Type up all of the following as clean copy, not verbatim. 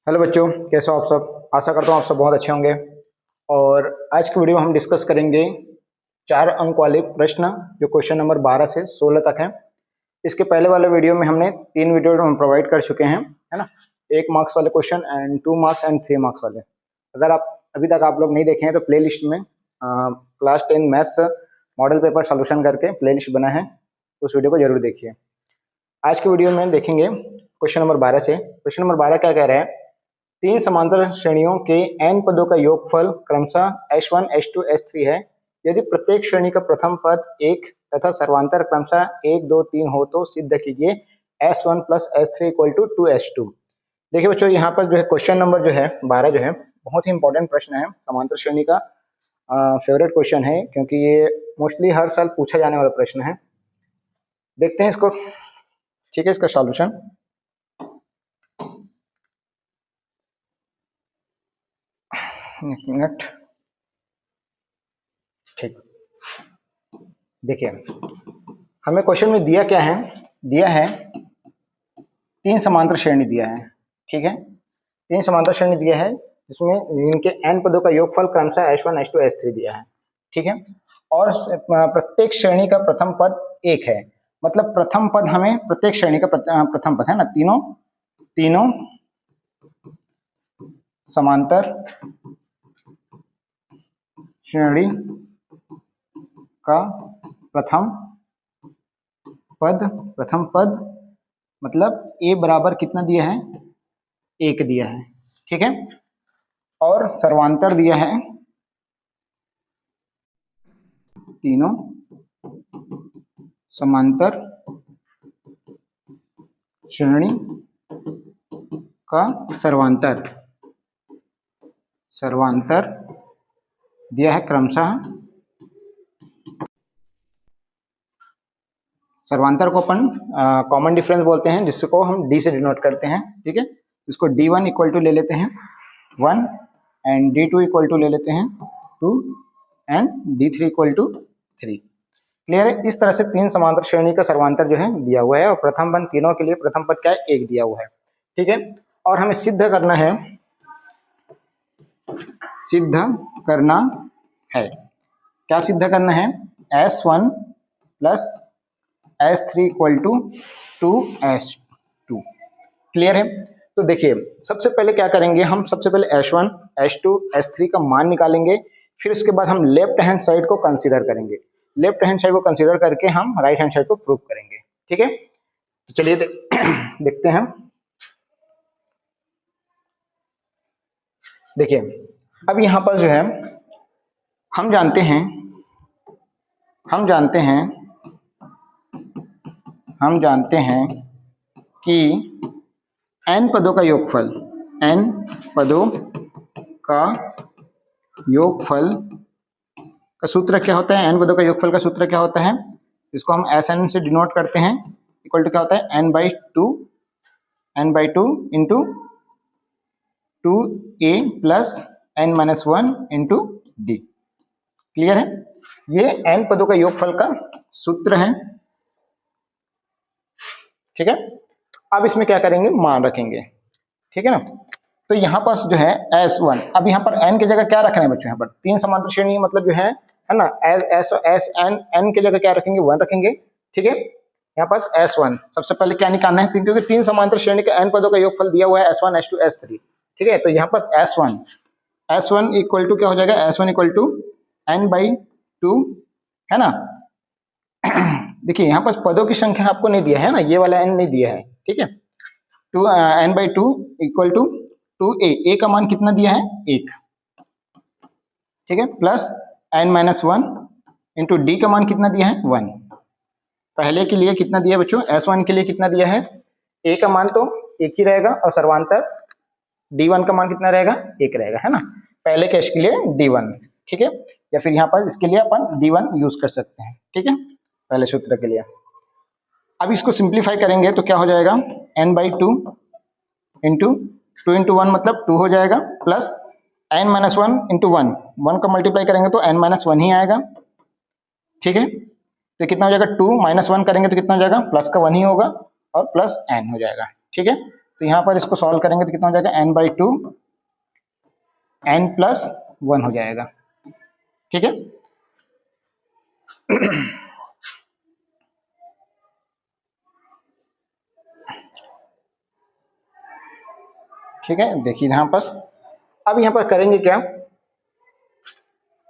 Hello बच्चों, कैसे हो आप सब। आशा करता हूँ आप सब बहुत अच्छे होंगे। और आज की वीडियो में हम डिस्कस करेंगे 4 अंक वाले प्रश्न जो क्वेश्चन नंबर 12 से 16 तक हैं। इसके पहले वाले वीडियो में हमने 3 वीडियो हम प्रोवाइड कर चुके हैं, है ना। 1 मार्क्स वाले question and 2 marks and 3 marks वाले। अगर आप अभी तक आप लोग नहीं देखे हैं तो प्ले लिस्ट में class 10 maths model paper solution करके प्ले लिस्ट बना है, उस वीडियो को जरूर देखिए। आज के वीडियो में देखेंगे क्वेश्चन नंबर 12 से। क्वेश्चन नंबर 12 क्या कह रहे हैं, 3 समांतर श्रेणियों के n पदों का योगफल क्रमशः h1, h2, h3 है। यदि प्रत्येक श्रेणी का प्रथम पद 1 तथा सर्वांतर क्रमशः 1, 2, 3 हो तो सिद्ध कीजिए s1 plus h3 equal to 2h2। देखिए बच्चों, यहाँ पर जो है क्वेश्चन नंबर जो है 12 जो है बहुत ही इंपॉर्टेंट प्रश्न है, समांतर श्रेणी का फेवरेट क्वेश्चन है, क्योंकि ये मोस्टली हर साल पूछा जाने वाला प्रश्न है। देखते हैं इसको, ठीक है, इसका सॉल्यूशन। एक मिनट, ठीक। देखिए हमें क्वेश्चन में दिया क्या है, दिया है 3 समांतर श्रेणी दिया है, ठीक है। 3 समांतर श्रेणी दिया है जिसमें इनके n पदों का योगफल क्रमशः h1, h2, h3 दिया है, ठीक है। और प्रत्येक श्रेणी का प्रथम पद 1 है, मतलब प्रथम पद हमें प्रत्येक श्रेणी का प्रथम पद है ना, तीनों समांतर श्रेणी का प्रथम पद मतलब a बराबर कितना दिया है, 1 दिया है, ठीक है। और सर्वांतर दिया है तीनों समांतर श्रेणी का सर्वांतर दिया है क्रमशः। सर्वांतर को अपन कॉमन डिफरेंस बोलते हैं, जिसको हम d से डिनोट करते हैं, ठीक है। इसको d1 इक्वल टू ले लेते हैं 1 एंड d2 इक्वल टू ले लेते हैं 2 and d3 equal to 3। Clear है। इस तरह से 3 समांतर श्रेणी का सर्वांतर जो है दिया हुआ है, और प्रथम पद तीनों के लिए प्रथम पद क्या है, 1 दिया हुआ है, ठीक है। और हमें सिद्ध करना है, क्या सिद्ध करना है, s1 plus s3 equal to 2s2। Clear है। तो देखिए सबसे पहले क्या करेंगे हम, सबसे पहले h1, h2, s3 का मान निकालेंगे, फिर उसके बाद हम लेफ्ट हैंड साइड को कंसीडर करेंगे। लेफ्ट हैंड साइड को कंसीडर करके हम राइट हैंड साइड को प्रूव करेंगे, ठीक है। तो चलिए देखते हैं। देखिए अब यहाँ पर जो है हम जानते हैं कि n पदों का योगफल का सूत्र क्या होता है, n पदों का योगफल का सूत्र क्या होता है, इसको हम Sn से डिनोट करते हैं, इक्वल टू क्या होता है, n by two into 2a plus n-1 into d। Clear है। ये n पदों का योगफल का सूत्र है, ठीक है। अब इसमें क्या करेंगे, मान रखेंगे, ठीक है ना। तो यहाँ पर जो है S1, अब यहाँ पर n की जगह क्या रखना है बच्चों, यहाँ पर 3 समांतर श्रेणी मतलब जो है ना, n की जगह क्या रखेंगे, 1 रखेंगे, ठीक है। यहाँ पर S1 सबसे पहले क्या निकालना है, क्योंकि 3 समांतर श्रेणी के n पदों का योगफल दिया हुआ है S1, S2, S3, ठीक है। तो यहाँ पर S1 इक्वल टू क्या हो जाएगा, S1 इक्वल टू n/2, है ना। देखिए यहाँ पर पदों की संख्या आपको नहीं दिया है ना, ये वाला n नहीं दिया है, ठीक है। n/2 equal to 2a, a का मान कितना दिया है, 1, ठीक है, प्लस n-1 इंटू d का मान कितना दिया है, 1। पहले के लिए कितना दिया बच्चों, S1 के लिए कितना दिया है, a का मान तो 1 ही रहेगा, और सर्वांतर d1 का मान कितना रहेगा, 1 रहेगा, है ना। पहले केस के लिए d1, ठीक है, या फिर यहाँ पर इसके लिए अपन d1 यूज कर सकते हैं, ठीक है, पहले सूत्र के लिए। अब इसको सिंप्लीफाई करेंगे तो क्या हो जाएगा, n/2 इंटू 2 इंटू 1 मतलब 2 हो जाएगा, प्लस n-1 इंटू 1 का मल्टीप्लाई करेंगे तो n-1 ही आएगा, ठीक है। तो कितना हो जाएगा, 2 -1 करेंगे तो कितना हो जाएगा, प्लस का 1 ही होगा, और प्लस n हो जाएगा, ठीक है। तो यहाँ पर इसको सॉल्व करेंगे तो कितना हो जाएगा, n/2 n+1 हो जाएगा। ठीक है, ठीक है। देखिए यहाँ पर अब यहाँ पर करेंगे क्या,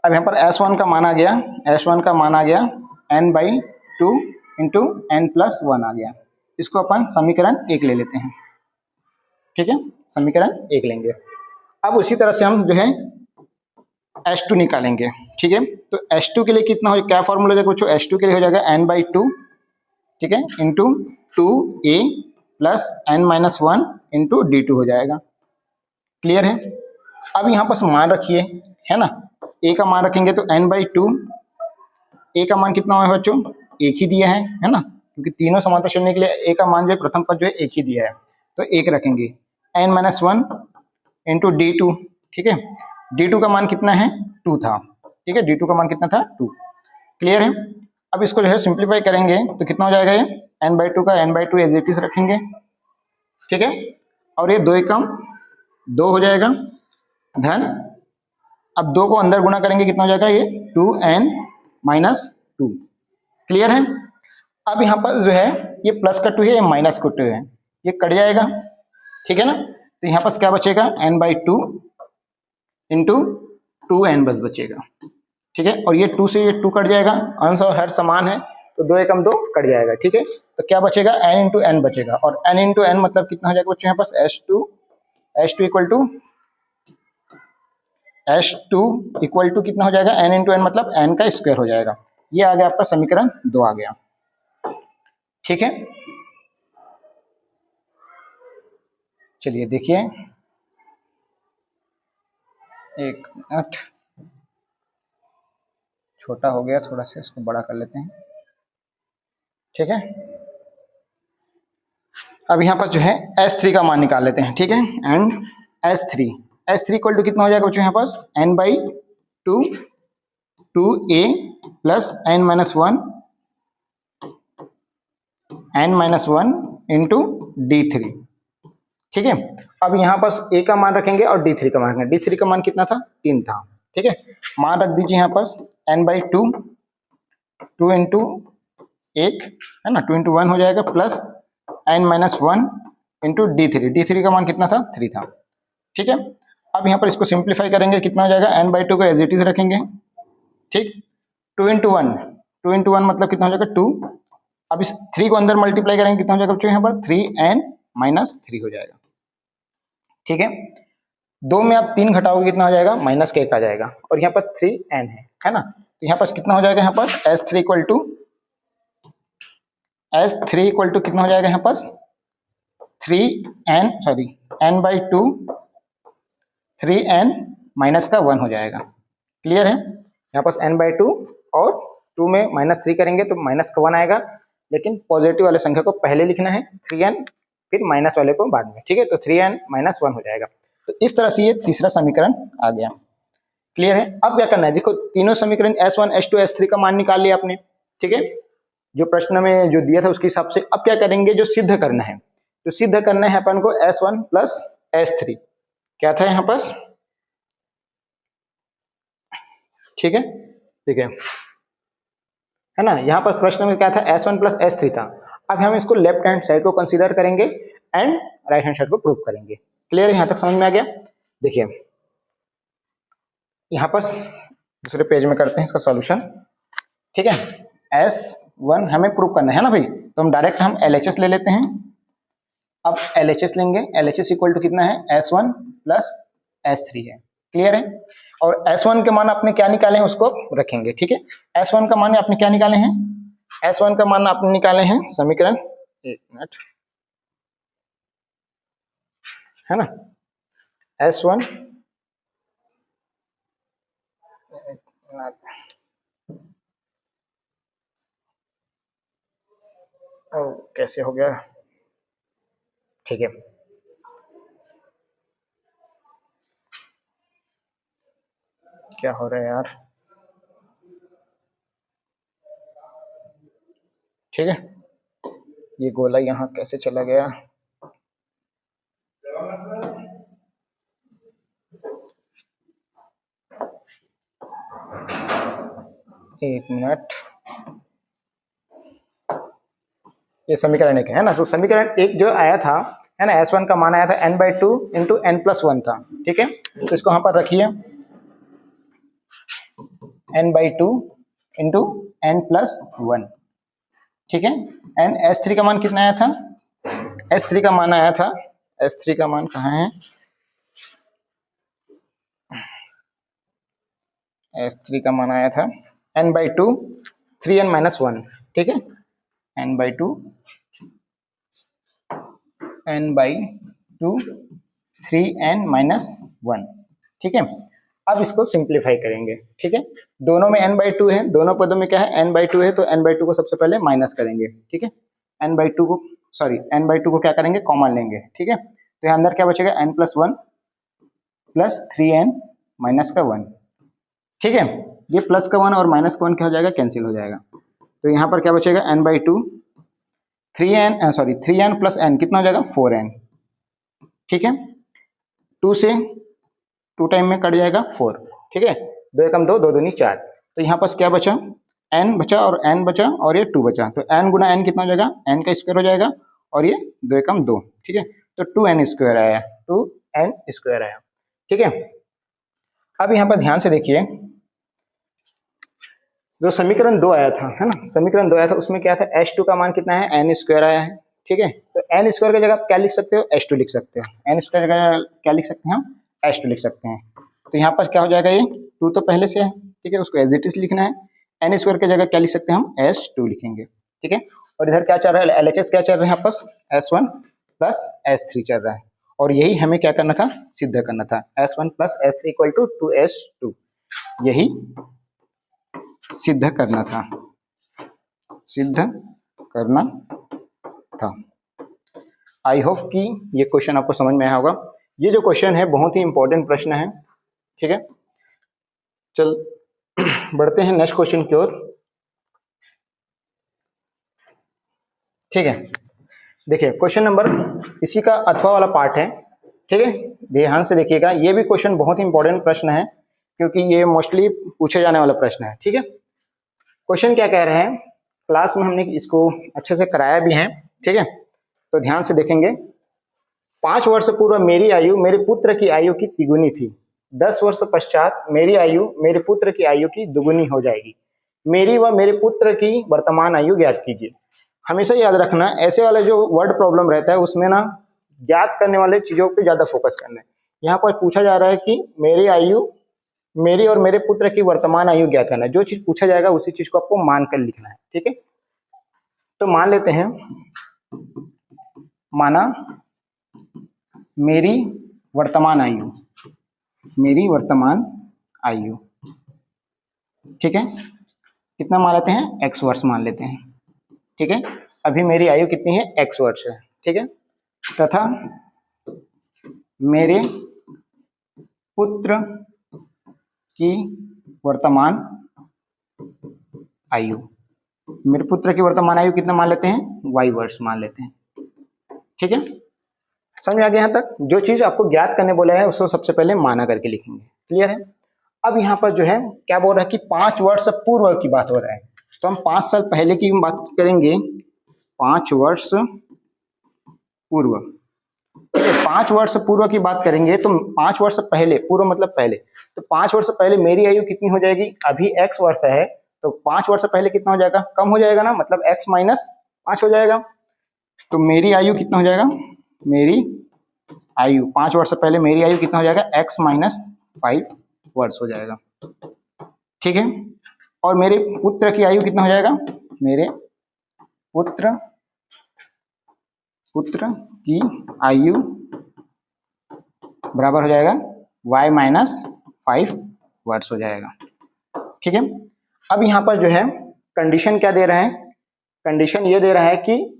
अब यहाँ पर S1 का मान आ गया, S1 का मान आ गया n/2 इंटू n+1 आ गया। इसको अपन समीकरण 1 ले लेते हैं। ठीक है, समीकरण 1 लेंगे। अब उसी तरह से हम जो है H2 निकालेंगे। ठीक है, तो H2 के लिए कितना हो, क्या फॉर्मूला देखो बच्चों, H2 के लिए हो जाएगा n/2, ठीक है, into 2a plus n-1 into d2 हो जाएगा। क्लियर है। अब यहाँ पर मान रखिए, है ना, a का मान रखेंगे तो n/2, a का मान कितना है बच्चों, एक ही दिया है ना, क्योंकि तीनों समांतर श्रेणी के लिए a का मान जो है प्रथम पद जो है एक ही दिया है, तो एक रखेंगे n-1 इंटू d2। ठीक है, d2 का मान कितना है, 2 था। ठीक है, d2 का मान कितना था, 2। क्लियर है। अब इसको जो है सिंप्लीफाई करेंगे तो कितना हो जाएगा, ये n/2 का n/2 एज इट इज रखेंगे। ठीक है, और ये 2 एकम 2 हो जाएगा, धन अब 2 को अंदर गुणा करेंगे कितना हो जाएगा, ये 2n-2। क्लियर है। अब यहाँ पर जो है ये प्लस का 2 है, ये माइनस का 2 है, ये कट जाएगा। ठीक है ना, तो यहाँ पर क्या बचेगा, n/2 इंटू 2n बस बचेगा। ठीक है, और ये 2 से ये 2 कट जाएगा, अंश और हर समान है, तो 2 एकम 2 कट जाएगा। ठीक है, तो क्या बचेगा, n इंटू एन बचेगा, और n इंटू एन मतलब कितना हो जाएगा बच्चों, यहाँ पर H2 इक्वल टू कितना हो जाएगा, n इंटू एन मतलब n का स्क्वायर हो जाएगा। ये आ गया आपका समीकरण 2 आ गया। ठीक है, चलिए देखिए, एक मिनट, छोटा हो गया थोड़ा सा, इसको बड़ा कर लेते हैं। ठीक है, अब यहाँ पर जो है S3 का मान निकाल लेते हैं। ठीक है, एंड S3 इक्वल टू कितना हो जाएगा बच्चों, यहाँ पर n/2 2a plus n-1 into d3। ठीक है, अब यहाँ पर a का मान रखेंगे और d3 का मान रखेंगे। d3 का मान कितना था, 3 था। ठीक है, मान रख दीजिए यहाँ पर n/2 2 इंटू 1 है ना, 2 इंटू 1 हो जाएगा, प्लस n-1 इंटू d3 का मान कितना था, 3 था। ठीक है, अब यहाँ पर इसको सिंप्लीफाई करेंगे, कितना हो जाएगा, n/2 को एज इट इज रखेंगे। ठीक, 2 इंटू वन मतलब कितना हो जाएगा, 2। अब इस 3 को अंदर मल्टीप्लाई करेंगे, कितना हो जाएगा बच्चों, यहाँ पर 3n-3 हो जाएगा। ठीक है, 2 में आप 3 घटाओगे कितना हो जाएगा, माइनस का 1 आ जाएगा, और यहाँ पर 3n है ना, तो यहाँ पर कितना हो जाएगा, यहाँ पर S3 इक्वल टू कितना हो जाएगा, यहाँ पर 3n/2 3n-1 हो जाएगा। क्लियर है, यहाँ पर n/2 और 2 में -3 करेंगे तो माइनस का 1 आएगा, लेकिन पॉजिटिव वाले संख्या को पहले लिखना है, 3n फिर माइनस वाले को बाद में। ठीक है, तो 3n-1 हो जाएगा। तो इस तरह से ये तीसरा समीकरण आ गया। क्लियर है। अब क्या करना है, देखो तीनों समीकरण S1 S2 S3 का मान निकाल लिया आपने। ठीक है, जो प्रश्न में जो दिया था उसके हिसाब से। अब क्या करेंगे, जो सिद्ध करना है, तो सिद्ध करना है अपन को S1 प्लस S3, क्या था यहाँ पर। ठीक है, ठीक है ना, यहाँ पर प्रश्न में क्या था, S1 प्लस S3 था। अब हम इसको लेफ्ट हैंड साइड को कंसीडर करेंगे एंड राइट हैंड साइड को प्रूव करेंगे। क्लियर है, यहाँ तक समझ में आ गया। देखिए यहाँ पर दूसरे पेज में करते हैं इसका सॉल्यूशन। ठीक है, S1 हमें प्रूव करना है ना भाई, तो हम डायरेक्ट हम LHS ले लेते हैं। अब LHS लेंगे, LHS इक्वल टू कितना है, S1 प्लस S3 है। क्लियर है, और S1 के मान आपने क्या निकाले हैं उसको रखेंगे। ठीक है, S1 का मान आपने क्या निकाले हैं, S1 का मान आपने निकाले हैं समीकरण, एक मिनट, है ना, S1 कैसे हो गया, ठीक है, क्या हो रहा है यार। ठीक है, ये गोला यहाँ कैसे चला गया, एक मिनट, ये समीकरण एक है ना, तो समीकरण एक जो आया था है ना, S1 का मान आया था n/2 इंटू n+1 था, ठीक है। तो इसको यहाँ पर रखिए n/2 इंटू n+1, ठीक है। एंड S3 का मान कितना आया था, S3 का मान आया था, S3 का मान कहाँ है, S3 का मान आया था n/2 3n-1, ठीक है, n/2 n/2 3n-1, ठीक है। अब इसको सिंप्लीफाई करेंगे, ठीक है। दोनों में n/2 है, दोनों पदों में क्या है n/2 है, तो n/2 को सबसे पहले माइनस करेंगे, ठीक है। n/2 को क्या करेंगे, कॉमन लेंगे, ठीक है। तो यहाँ अंदर क्या बचेगा n+1 प्लस 3n-1, ठीक है। ये प्लस का 1 और माइनस का 1 क्या हो जाएगा, कैंसिल हो जाएगा। तो यहाँ पर क्या बचेगा n/2 3n प्लस n कितना हो जाएगा 4n, ठीक है। 2 से 2 टाइम में कट जाएगा 4, ठीक है। 2 एकम 2, 2 दूनी 4। तो यहाँ पास क्या बचा, n बचा और n बचा और ये 2 बचा, तो n गुना n कितना हो जाएगा, n का स्क्वायर हो जाएगा और ये 2 एकम 2, ठीक है। तो 2n स्क्वायर आया, 2n स्क्वायर आया, ठीक है। अब यहाँ पर ध्यान से देखिए, जो समीकरण 2 आया था है ना, समीकरण 2 आया था उसमें क्या था, H2 का मान कितना है, n स्क्वायर आया है, ठीक है। तो n स्क्वायर की जगह आप क्या लिख सकते हो, H2 लिख सकते हो, n स्क्वायर की जगह क्या लिख सकते हैं हम, H2 लिख सकते हैं। तो यहाँ पर क्या हो जाएगा, ये 2 तो पहले से है, ठीक है, उसको एज इट इज लिखना है, n स्क्वायर की जगह क्या लिख सकते हैं हम, S2 लिखेंगे, ठीक है। और इधर क्या चल रहा है, LHS क्या चल रहा है यहाँ पर, S1 प्लस S3 चल रहा है, और यही हमें क्या करना था, सिद्ध करना था, S1 plus S3 equal to 2S2, यही सिद्ध करना था, सिद्ध करना था। आई होप कि ये क्वेश्चन आपको समझ में आया होगा। ये जो क्वेश्चन है बहुत ही इंपॉर्टेंट प्रश्न है, ठीक है। चल बढ़ते हैं नेक्स्ट क्वेश्चन की ओर, ठीक है। देखिए क्वेश्चन नंबर, इसी का अथवा वाला पार्ट है, ठीक है। ध्यान से देखिएगा, ये भी क्वेश्चन बहुत ही इंपॉर्टेंट प्रश्न है, क्योंकि ये मोस्टली पूछे जाने वाला प्रश्न है, ठीक है। क्वेश्चन क्या कह रहे हैं, क्लास में हमने इसको अच्छे से कराया भी है, ठीक है। तो ध्यान से देखेंगे, 5 वर्ष पूर्व मेरी आयु मेरे पुत्र की आयु की तिगुनी थी, 10 वर्ष पश्चात मेरी आयु मेरे पुत्र की आयु की दुगुनी हो जाएगी, मेरी व मेरे पुत्र की वर्तमान आयु ज्ञात कीजिए। हमेशा याद रखना, ऐसे वाले जो वर्ड प्रॉब्लम रहता है उसमें ना ज्ञात करने वाले चीजों पे ज्यादा फोकस करना है। यहाँ पर पूछा जा रहा है कि मेरी और मेरे पुत्र की वर्तमान आयु ज्ञात करना है, जो चीज पूछा जाएगा उसी चीज को आपको मान कर लिखना है, ठीक है। तो मान लेते हैं, माना मेरी वर्तमान आयु, मेरी वर्तमान आयु, ठीक है, कितना मान लेते हैं, x वर्ष मान लेते हैं, ठीक है। अभी मेरी आयु कितनी है, x वर्ष है, ठीक है। तथा मेरे पुत्र की वर्तमान आयु, मेरे पुत्र की वर्तमान आयु कितना मान लेते हैं, y वर्ष मान लेते हैं, ठीक है। समझ में आ गया यहाँ तक, जो चीज आपको ज्ञात करने बोला है उसको सबसे पहले माना करके लिखेंगे, क्लियर है। अब यहाँ पर जो है क्या बोल रहा है कि 5 वर्ष पूर्व की बात हो रहा है, तो हम 5 साल पहले की बात करेंगे, 5 वर्ष पूर्व, 5 वर्ष पूर्व की बात करेंगे, तो 5 वर्ष पहले, पूर्व मतलब पहले, तो 5 वर्ष पहले मेरी आयु कितनी हो जाएगी, अभी x वर्ष है, तो 5 वर्ष पहले कितना हो जाएगा, कम हो जाएगा ना, मतलब x माइनस 5 हो जाएगा। तो मेरी आयु कितना हो जाएगा, मेरी आयु 5 वर्ष पहले मेरी आयु कितना हो जाएगा, x माइनस 5 वर्ष हो जाएगा, ठीक है। और मेरे पुत्र की आयु कितना हो जाएगा, मेरे पुत्र की आयु बराबर हो जाएगा y माइनस 5 वर्ष हो जाएगा, ठीक है। अब यहाँ पर जो है कंडीशन क्या दे रहा है, कंडीशन ये दे रहा है कि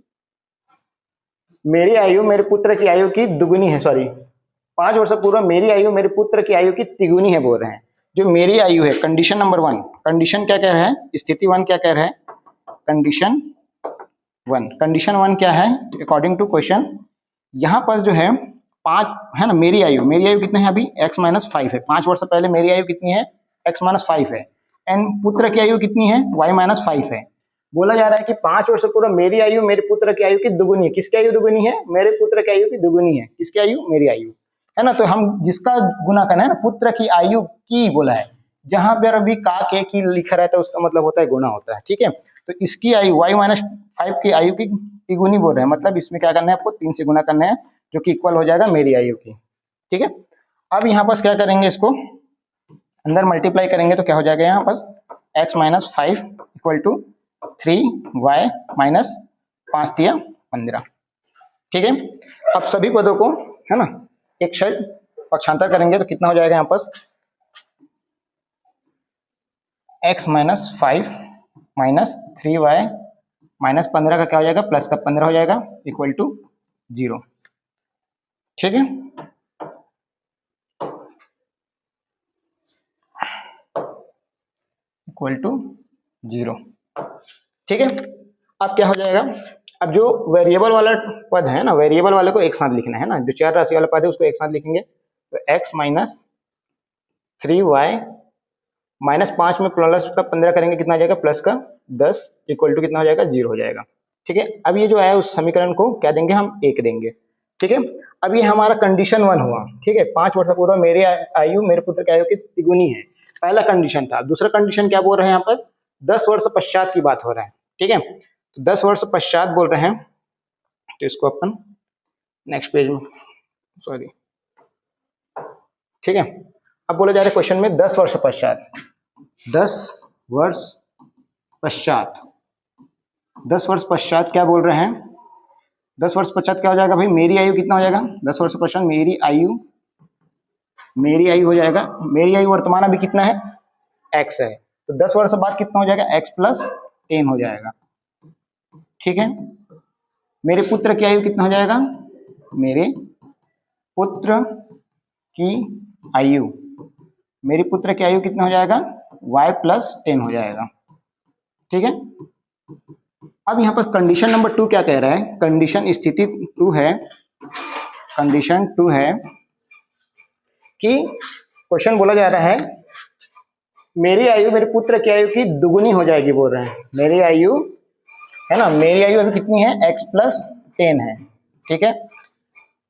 मेरी आयु मेरे पुत्र की आयु की दुगुनी है, 5 वर्ष पूर्व मेरी आयु मेरे पुत्र की आयु की तिगुनी है बोल रहे हैं। जो मेरी आयु है, कंडीशन नंबर 1, कंडीशन क्या कह रहा है, स्थिति 1 क्या कह रहा है, कंडीशन 1 क्या है, अकॉर्डिंग टू क्वेश्चन, यहाँ पर जो है 5 है ना, मेरी आयु कितने है अभी x-5 है, 5 वर्ष पहले मेरी आयु कितनी है x-5 है, एंड पुत्र की आयु कितनी है y-5 है। बोला जा रहा है कि 5 वर्ष पूर्व मेरी आयु मेरे पुत्र की आयु की दुगुनी है। किसकी आयु दुगुनी है? मेरे पुत्र की आयु की दुगुनी है। किसकी आयु? मेरी आयु, है ना। तो हम जिसका गुना करना है ना, पुत्र की आयु की बोला है, जहां पर अभी का के की लिखा रहता है उसका मतलब होता है गुना होता है, ठीक है। तो इसकी आयु y-5 की आयु की गुनी बोल रहे हैं, मतलब इसमें क्या करना है आपको 3 से गुना करना है, जो कि इक्वल हो जाएगा मेरी आयु की, ठीक है। अब यहाँ पर क्या करेंगे, इसको अंदर मल्टीप्लाई करेंगे तो क्या हो जाएगा यहाँ पर x-5 इक्वल टू 3y - 5 दिया 15, ठीक है। अब सभी पदों को, है ना, एक साइड पक्षांतर करेंगे तो कितना हो जाएगा यहाँ पर x-5 - 3y - 15 का क्या हो जाएगा, प्लस का 15 हो जाएगा, इक्वल टू 0, ठीक है। इक्वल टू 0, ठीक है। अब क्या हो जाएगा, अब जो वेरिएबल वाला पद है ना, वेरिएबल वाले को एक साथ लिखना है ना, जो चर राशि वाला पद है उसको एक साथ लिखेंगे। तो x - 3y -5 में प्लस का 15 करेंगे, कितना आ जाएगा, प्लस का 10, इक्वल टू कितना हो जाएगा, 0 हो जाएगा, ठीक है। अब ये जो है उस समीकरण को क्या देंगे, हम 1 देंगे, ठीक है। अब ये हमारा कंडीशन 1 हुआ, ठीक है। 5 वर्ष पूर्व मेरी आयु मेरे पुत्र की आयु की तिगुनी है, पहला कंडीशन था। दूसरा कंडीशन क्या बोल रहे हैं, यहाँ पर 10 वर्ष पश्चात की बात हो रहा है, ठीक है। तो 10 वर्ष पश्चात बोल रहे हैं, तो इसको अपन नेक्स्ट पेज में, सॉरी, ठीक है। अब बोला जा रहा है क्वेश्चन में 10 वर्ष पश्चात, 10 वर्ष पश्चात, 10 वर्ष पश्चात क्या बोल रहे हैं, 10 वर्ष पश्चात क्या हो जाएगा भाई, मेरी आयु कितना हो जाएगा, 10 वर्ष पश्चात मेरी आयु हो जाएगा, मेरी आयु वर्तमान अभी कितना है, x है, तो 10 वर्ष बाद कितना हो जाएगा, x + 10 हो जाएगा, ठीक है। मेरे पुत्र की आयु कितना हो जाएगा, मेरे पुत्र की आयु, मेरे पुत्र की आयु कितना हो जाएगा, y + 10 हो जाएगा, ठीक है। अब यहाँ पर कंडीशन नंबर 2 क्या कह रहा है, कंडीशन स्थिति 2 है, कंडीशन 2 है कि क्वेश्चन बोला जा रहा है मेरी आयु मेरे पुत्र की आयु की दुगुनी हो जाएगी, बोल रहे हैं। मेरी आयु, है ना, मेरी आयु अभी कितनी है, x + 10 है, ठीक है।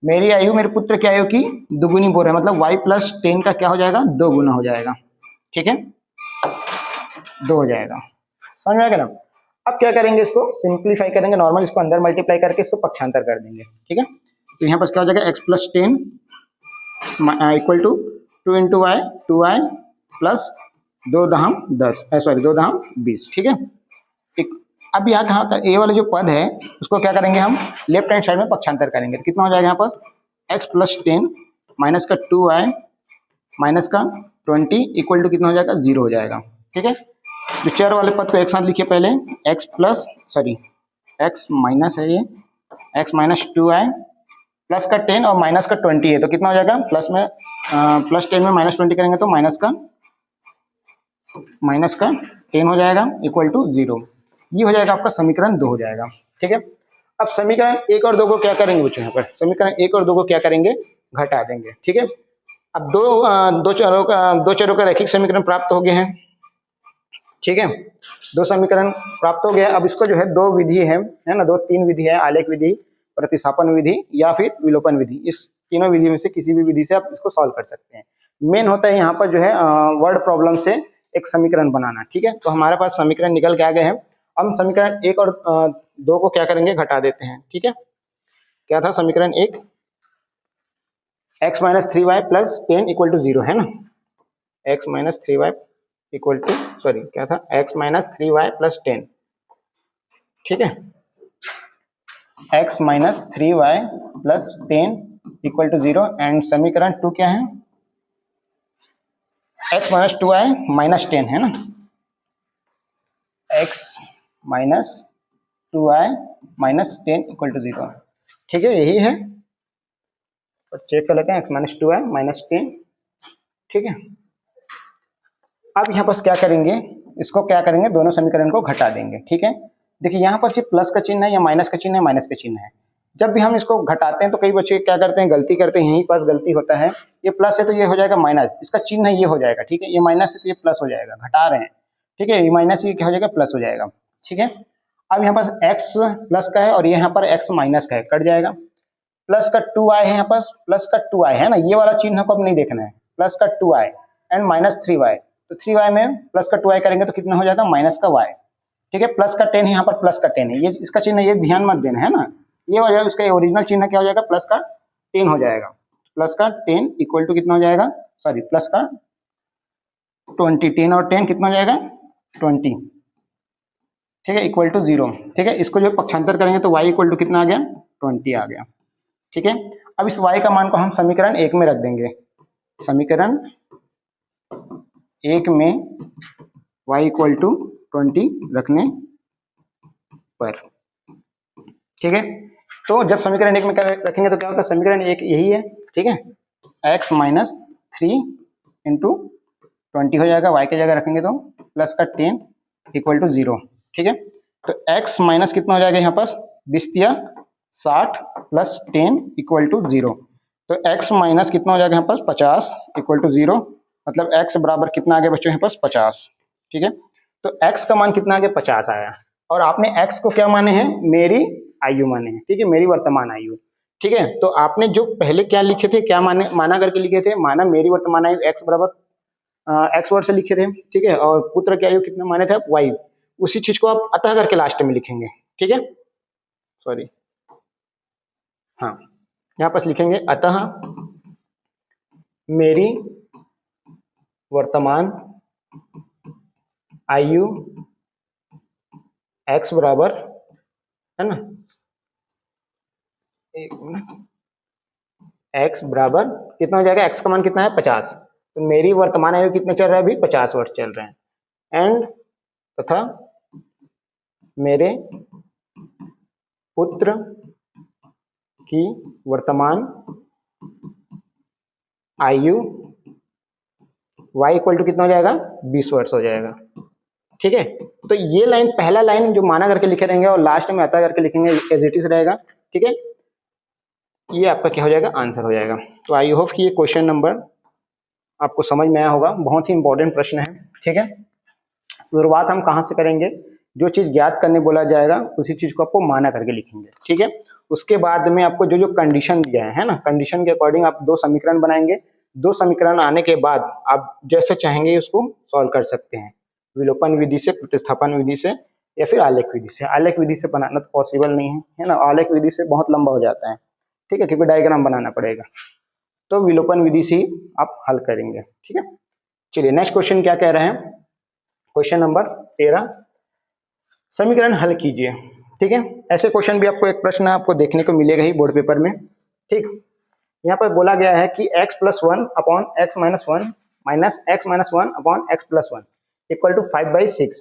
मेरी आयु मेरे पुत्र की आयु की दुगुनी बोल रहे हैं, मतलब y + 10 का क्या हो जाएगा, 2 गुना हो जाएगा, ठीक है, 2 हो जाएगा, समझ में आएगा ना। अब क्या करेंगे, इसको सिंप्लीफाई करेंगे, नॉर्मल इसको अंदर मल्टीप्लाई करके इसको पक्षांतर कर देंगे, ठीक है। तो यहाँ पर क्या हो जाएगा, x + 10 equal to 2 × y, 2y plus 2 दहम 10, सॉरी 2 दहम 20, ठीक है। अब यहाँ कहाँ का ए वाला जो पद है उसको क्या करेंगे, हम लेफ्ट हैंड साइड में पक्षांतर करेंगे, तो कितना हो जाएगा यहाँ पर x + 10 माइनस का 2y माइनस का 20 इक्वल टू कितना हो जाएगा, 0 हो जाएगा, ठीक है। जो चर वाले पद को एक साथ लिखिए पहले, x माइनस है ये, x - 2y प्लस का 10 और माइनस का 20 है, तो कितना हो जाएगा, प्लस में +10 में -20 करेंगे तो माइनस का 10 हो जाएगा, इक्वल टू 0। ये हो जाएगा आपका समीकरण 2 हो जाएगा, ठीक है। अब समीकरण 1 और 2 को क्या करेंगे बच्चों, यहाँ पर समीकरण 1 और 2 को क्या करेंगे, घटा देंगे, ठीक है। अब दो चरों का रैखिक समीकरण प्राप्त हो गए हैं, ठीक है, 2 समीकरण प्राप्त हो गया। अब इसको जो है 2 विधि है ना, 3 विधि है, आलेख विधि, प्रतिस्थापन विधि या फिर विलोपन विधि, इस तीनों विधि में से किसी भी विधि से आप इसको सॉल्व कर सकते हैं। मेन होता है यहाँ पर जो है वर्ड प्रॉब्लम से एक समीकरण बनाना, ठीक है। तो हमारे पास समीकरण निकल के आ गए हैं, हम समीकरण 1 और 2 को क्या करेंगे, घटा देते हैं, ठीक है। क्या था समीकरण 1, x - 3y + 10 इक्वल टू 0 है ना, x - 3y equal to, sorry क्या था, x - 3y + 10, ठीक है, x - 3y + 10 equal to 0, and समीकरण 2 क्या है, x - 2y - 10 है ना, x - 2y - 10 इक्वल टू 0, ठीक है, यही है। और चेक कर लेते हैं, x - 2y - 10, ठीक है। अब यहाँ पर क्या करेंगे, इसको क्या करेंगे, दोनों समीकरण को घटा देंगे, ठीक है। देखिए यहाँ पर सिर्फ प्लस का चिन्ह है या माइनस का चिन्ह है, माइनस का चिन्ह है। जब भी हम इसको घटाते हैं तो कई बच्चे क्या करते हैं, गलती करते हैं, यहीं पास गलती होता है। ये प्लस है तो ये हो जाएगा माइनस, इसका चिन्ह ये हो जाएगा, ठीक है। ये माइनस है तो ये प्लस हो जाएगा, घटा रहे हैं, ठीक है। ये माइनस ये क्या हो जाएगा, प्लस हो जाएगा, ठीक है। अब यहाँ पर x प्लस का है और यहाँ पर x माइनस का है, कट जाएगा। प्लस का 2i है यहाँ पर, प्लस का 2i है ना, ये वाला चिन्ह को अब नहीं देखना है। प्लस का 2i एंड माइनस 3y, तो 3y में प्लस का 2i करेंगे तो कितना हो जाएगा, माइनस का y, ठीक है। प्लस का 10 है यहाँ पर, प्लस का 10 है, ये इसका चिन्ह ये ध्यान मत देना है ना, ये हो जाएगा उसका ओरिजिनल चिन्ह क्या हो जाएगा, प्लस का 10 हो जाएगा। प्लस का 10 इक्वल टू कितना हो जाएगा, सॉरी प्लस का 20, 10 और 10 कितना हो जाएगा 20, ठीक है, इक्वल टू 0, ठीक है। इसको जो पक्षांतर करेंगे तो y इक्वल टू कितना आ गया, 20 आ गया, ठीक है। अब इस y का मान को हम समीकरण 1 में रख देंगे, समीकरण 1 में y इक्वल टू 20 रखने पर, ठीक है। तो जब समीकरण 1 में रखेंगे तो क्या होगा, समीकरण 1 यही है, ठीक है। x माइनस 3 इंटू 20 हो जाएगा, y की जगह रखेंगे तो प्लस का 10 इक्वल टू 0, ठीक है। तो x माइनस कितना हो जाएगा यहाँ पर 20 60 प्लस 10 इक्वल टू 0, तो x माइनस कितना हो जाएगा यहाँ पर 50 इक्वल टू 0, मतलब x बराबर कितना आ गया बच्चों यहाँ पर 50, ठीक है। तो x का मान कितना आ गया 50 आया, और आपने x को क्या माने हैं, मेरी आयु माने हैं, ठीक है, मेरी वर्तमान आयु, ठीक है। तो आपने जो पहले क्या लिखे थे, क्या माना करके लिखे थे, माना मेरी वर्तमान आयु x बराबर x वर्ड से लिखे थे, ठीक है। और पुत्र की आयु कितना माने थे आप, y, उसी चीज को आप अतः करके लास्ट में लिखेंगे, ठीक है, सॉरी, हाँ यहाँ पर लिखेंगे अतः मेरी वर्तमान आयु x बराबर, है ना, x बराबर कितना हो जाएगा, x का मान कितना है 50, तो मेरी वर्तमान आयु कितने चल रहा है अभी 50 वर्ष चल रहे हैं, एंड तथा मेरे पुत्र की वर्तमान आयु y इक्वल टू कितना हो जाएगा 20 वर्ष हो जाएगा, ठीक है। तो ये लाइन, पहला लाइन जो माना करके लिखे रहेंगे और लास्ट में अतः करके लिखेंगे, एज इट इज रहेगा, ठीक है। ये आपका क्या हो जाएगा, आंसर हो जाएगा। तो आई होप कि ये क्वेश्चन नंबर आपको समझ में आया होगा, बहुत ही इंपॉर्टेंट प्रश्न है, ठीक है। शुरुआत हम कहाँ से करेंगे, जो चीज ज्ञात करने बोला जाएगा उसी चीज को आपको माना करके लिखेंगे, ठीक है। उसके बाद में आपको जो जो कंडीशन दिया है ना, कंडीशन के अकॉर्डिंग आप 2 समीकरण बनाएंगे, 2 समीकरण आने के बाद आप जैसे चाहेंगे उसको सॉल्व कर सकते हैं, विलोपन विधि से, प्रतिस्थापन विधि से, या फिर आलेख विधि से। आलेख विधि से बनाना तो पॉसिबल नहीं है ना, आलेख विधि से बहुत लंबा हो जाता है, ठीक है, क्योंकि डायग्राम बनाना पड़ेगा। तो विलोपन विधि से आप हल करेंगे, ठीक है। चलिए नेक्स्ट क्वेश्चन क्या कह रहे हैं, क्वेश्चन नंबर 13, समीकरण हल कीजिए, ठीक है। ऐसे क्वेश्चन भी आपको एक प्रश्न आपको देखने को मिलेगा ही बोर्ड पेपर में, ठीक। यहाँ पर बोला गया है कि x plus 1 upon x minus 1 minus x minus 1 upon x plus 1 equal to 5/6,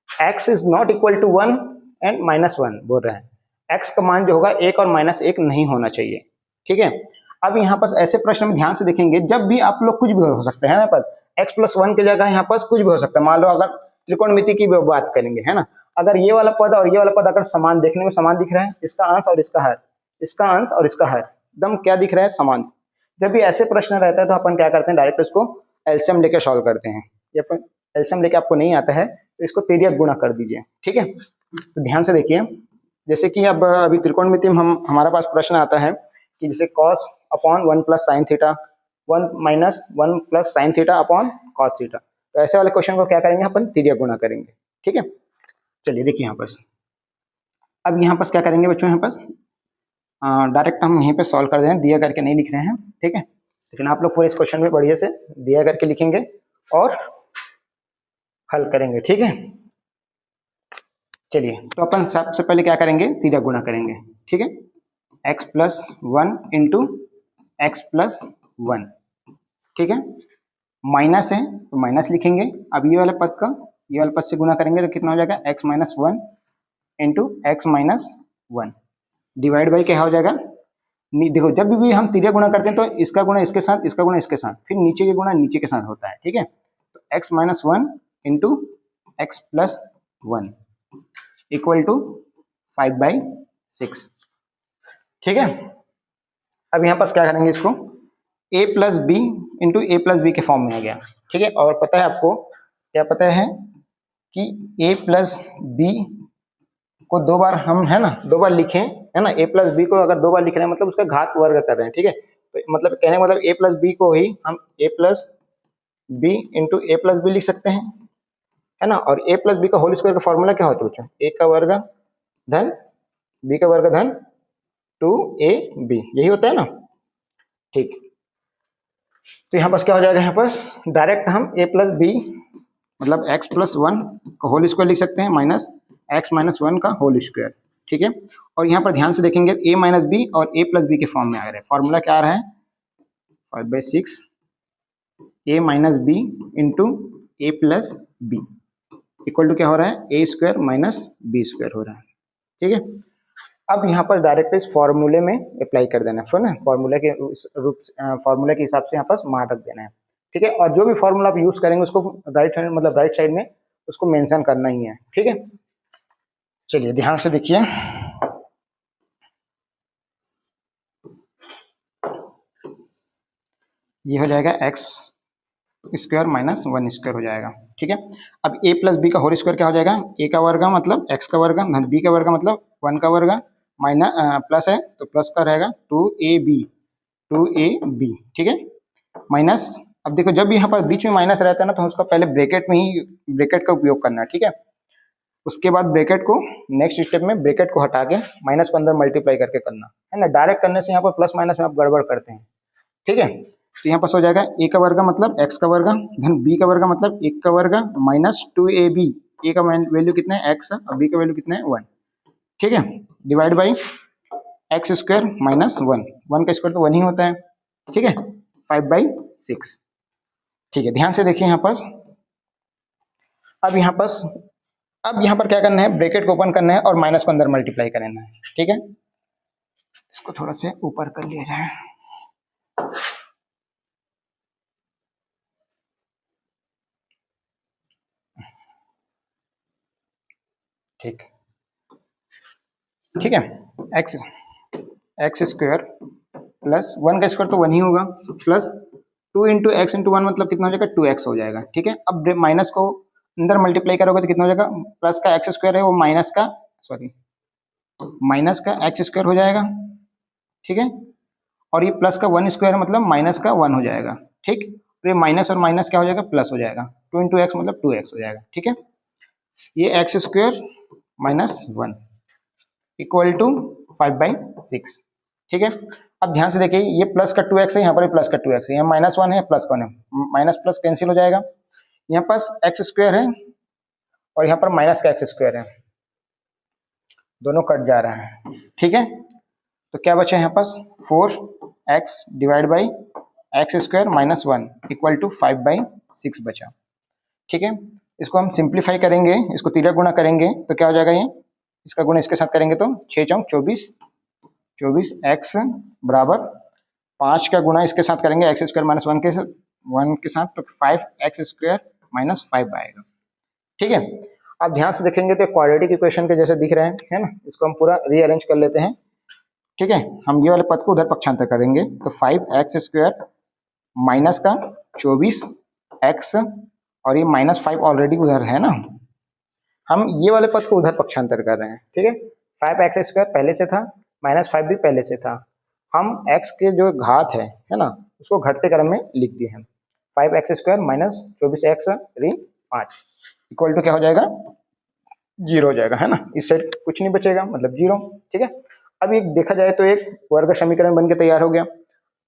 x is not equal to 1 and minus 1 बोल रहे हैं। x का मान जो होगा 1 और माइनस 1 नहीं होना चाहिए, ठीक है। अब यहाँ पर ऐसे प्रश्न में ध्यान से देखेंगे, जब भी आप लोग कुछ भी हो सकते हैं, यहाँ पर x प्लस 1 की जगह यहाँ पर कुछ भी हो सकता है। मान लो अगर त्रिकोणमिति की बात करेंगे, है ना, अगर ये वाला पद और ये वाला पद अगर समान, देखने में समान दिख रहा है, इसका अंश और इसका हर, इसका अंश और इसका हर एकदम क्या दिख रहा है, समान। जब भी ऐसे प्रश्न रहता है तो अपन क्या करते हैं, डायरेक्ट इसको एलसीएम लेके सॉल्व करते हैं। ये अपन एलसीएम लेके आपको नहीं आता है तो इसको तिर्यक गुणा कर दीजिए, ठीक है। तो ध्यान से देखिए, जैसे कि अब अभी त्रिकोणमिति में हमारे पास प्रश्न आता है कि जैसे cos upon 1 plus sine theta, 1 minus 1 plus sine theta upon cos theta, तो ऐसे वाले क्वेश्चन को क्या करेंगे, अपन तिर्यक गुणा करेंगे, ठीक है। चलिए देखिए यहाँ पर, अब यहाँ पर क्या करेंगे बच्चों, यहाँ पर डायरेक्ट हम यहीं पे सॉल्व कर दें, दिया करके नहीं लिख रहे हैं, ठीक है। लेकिन आप लोग पूरे इस क्वेश्चन में बढ़िया से दिया करके लिखेंगे और हल करेंगे, ठीक है। चलिए तो अपन सबसे पहले क्या करेंगे, तिर्यक गुणा करेंगे, ठीक है। x plus 1 into X plus 1, ठीक है। माइनस है तो माइनस लिखेंगे। अब ये वाले पद का ये वाले पद से गुणा करेंगे तो कितना हो जाएगा, x minus 1 into x minus 1 divide by क्या हो जाएगा, देखो जब भी हम तिर्यक गुणा करते हैं तो इसका गुणा इसके साथ, इसका गुणा इसके साथ, फिर नीचे के गुणा नीचे के साथ होता है, ठीक है। तो x minus 1 into X plus 1 equal to 5/6, ठीक है। अब यहाँ पास क्या करेंगे इसको, a plus B into A plus B के फॉर्म में आ गया। ठीक है, और पता है आपको क्या पता है कि a प्लस बी को दो बार हम है ना दो बार लिखें है ना, a प्लस बी को अगर दो बार लिख रहे हैं मतलब उसका घात वर्ग कर रहे हैं। ठीक है, तो मतलब कहने का मतलब a प्लस बी को ही हम a plus B into A plus B लिख सकते हैं, है ना। और a प्लस बी का होल स्क्वायर का फॉर्मूला क्या होता है बच्चों, a का वर्ग धन b का वर्ग धन 2ab, यही होता है ना। ठीक, तो यहाँ पास क्या हो जाएगा, यहाँ पास डायरेक्ट हम a प्लस बी मतलब x प्लस वन का होल स्क्वायर लिख सकते हैं माइनस x माइनस वन का होल स्क्वायर। ठीक है, और यहाँ पर ध्यान से देखेंगे a माइनस बी और a प्लस बी के फॉर्म में आ रहे हैं। फॉर्मूला क्या आ रहा है, 5/6 a minus B into A plus B equal to क्या हो रहा है, A square minus B square हो रहा है। ठीक है, अब यहाँ पर डायरेक्ट इस फॉर्मूले में अप्लाई कर देना है ना, फॉर्मूला के रूप फॉर्मूला के हिसाब से यहाँ पर मान रख देना है। ठीक है, और जो भी फॉर्मूला आप यूज करेंगे उसको राइट हैंड मतलब राइट साइड में उसको मेंशन करना ही है। ठीक है, चलिए ध्यान से देखिए, ये हो जाएगा x square minus one square हो जाएगा। ठीक है, अब a प्लस बी का होल स्क्वायर क्या हो जाएगा, a का वर्ग मतलब x का वर्ग धन b का वर्ग मतलब 1 का वर्ग माइनस प्लस है तो प्लस का रहेगा 2ab। ठीक है, माइनस, अब देखो जब यहाँ पर बीच में माइनस रहता है ना तो उसका पहले ब्रैकेट में ही ब्रैकेट का उपयोग करना है। ठीक है, उसके बाद ब्रैकेट को नेक्स्ट स्टेप में ब्रैकेट को हटा के माइनस को अंदर मल्टीप्लाई करके करना है ना। डायरेक्ट करने से यहाँ पर प्लस माइनस में आप गड़बड़ करते हैं। ठीक है, तो यहाँ पास हो जाएगा a का वर्ग मतलब x का वर्ग धन b का वर्ग मतलब 1 का वर्ग माइनस 2ab, a का वैल्यू कितना है x और b का वैल्यू कितना है 1। ठीक है, divide by X square minus one, one का स्क्वायर तो वन ही होता है। ठीक है, 5/6। ठीक है, ध्यान से देखिए यहाँ पर, अब यहाँ पर क्या करना है, ब्रैकेट को ओपन करना है और माइनस को अंदर मल्टीप्लाई करना है। ठीक है, इसको थोड़ा से ऊपर कर लिया जाए। ठीक ठीक है, एक्स स्क्वायर प्लस वन का स्क्वायर तो वन ही होगा plus 2 into x into one मतलब कितना हो जाएगा, 2x हो जाएगा। ठीक है, अब माइनस को अंदर मल्टीप्लाई करोगे तो कितना हो जाएगा, प्लस का एक्स स्क्वायर है वो माइनस का एक्स स्क्वायर हो जाएगा। ठीक है, और ये प्लस का वन स्क्वायर मतलब माइनस का वन हो जाएगा। ठीक, तो ये माइनस और माइनस क्या हो जाएगा, प्लस हो जाएगा, 2 इंटू एक्स मतलब 2x हो जाएगा। ठीक है, ये X square minus one equal to 5/6। ठीक है, अब ध्यान से देखिए ये प्लस का 2x है, यहाँ पर प्लस का 2x है, यहाँ माइनस वन है प्लस वन है, माइनस प्लस कैंसिल हो जाएगा। यहाँ पास एक्स स्क्वायर है और यहाँ पर माइनस का एक्स स्क्वायर है, दोनों कट जा रहा है। ठीक है, तो क्या बचा यहाँ पास 4x divide by X square minus one equal to 5/6 बचा। ठीक है, इसको हम सिंप्लीफाई करेंगे, इसको तिरक गुणा करेंगे तो क्या हो जाएगा, ये इसका गुणा इसके साथ करेंगे तो 6 चौक 24 एक्स बराबर 5 का गुणा इसके साथ करेंगे एक्स स्क्वायर माइनस वन के साथ तो 5x स्क्वायर माइनस 5 आएगा। ठीक है, आप ध्यान से देखेंगे तो क्वाड्रेटिक इक्वेशन के जैसे दिख रहे हैं, है ना। इसको हम पूरा रीअरेंज कर लेते हैं। ठीक है, हम ये वाले पद को उधर पक्षांतर करेंगे तो 5x स्क्वायर माइनस का 24x और ये -5 ऑलरेडी उधर है ना, हम ये वाले पद को उधर पक्षांतर कर रहे हैं। ठीक है, 5x स्क्वायर पहले से था, -5 भी पहले से था, हम x के जो घात है ना उसको घटते क्रम में लिख दिए हैं। 5x स्क्वायर माइनस 24x ऋण 5 इक्वल टू क्या हो जाएगा, 0 हो जाएगा, है ना। इस साइड कुछ नहीं बचेगा मतलब 0। ठीक है, अब एक देखा जाए तो एक वर्ग समीकरण बन के तैयार हो गया।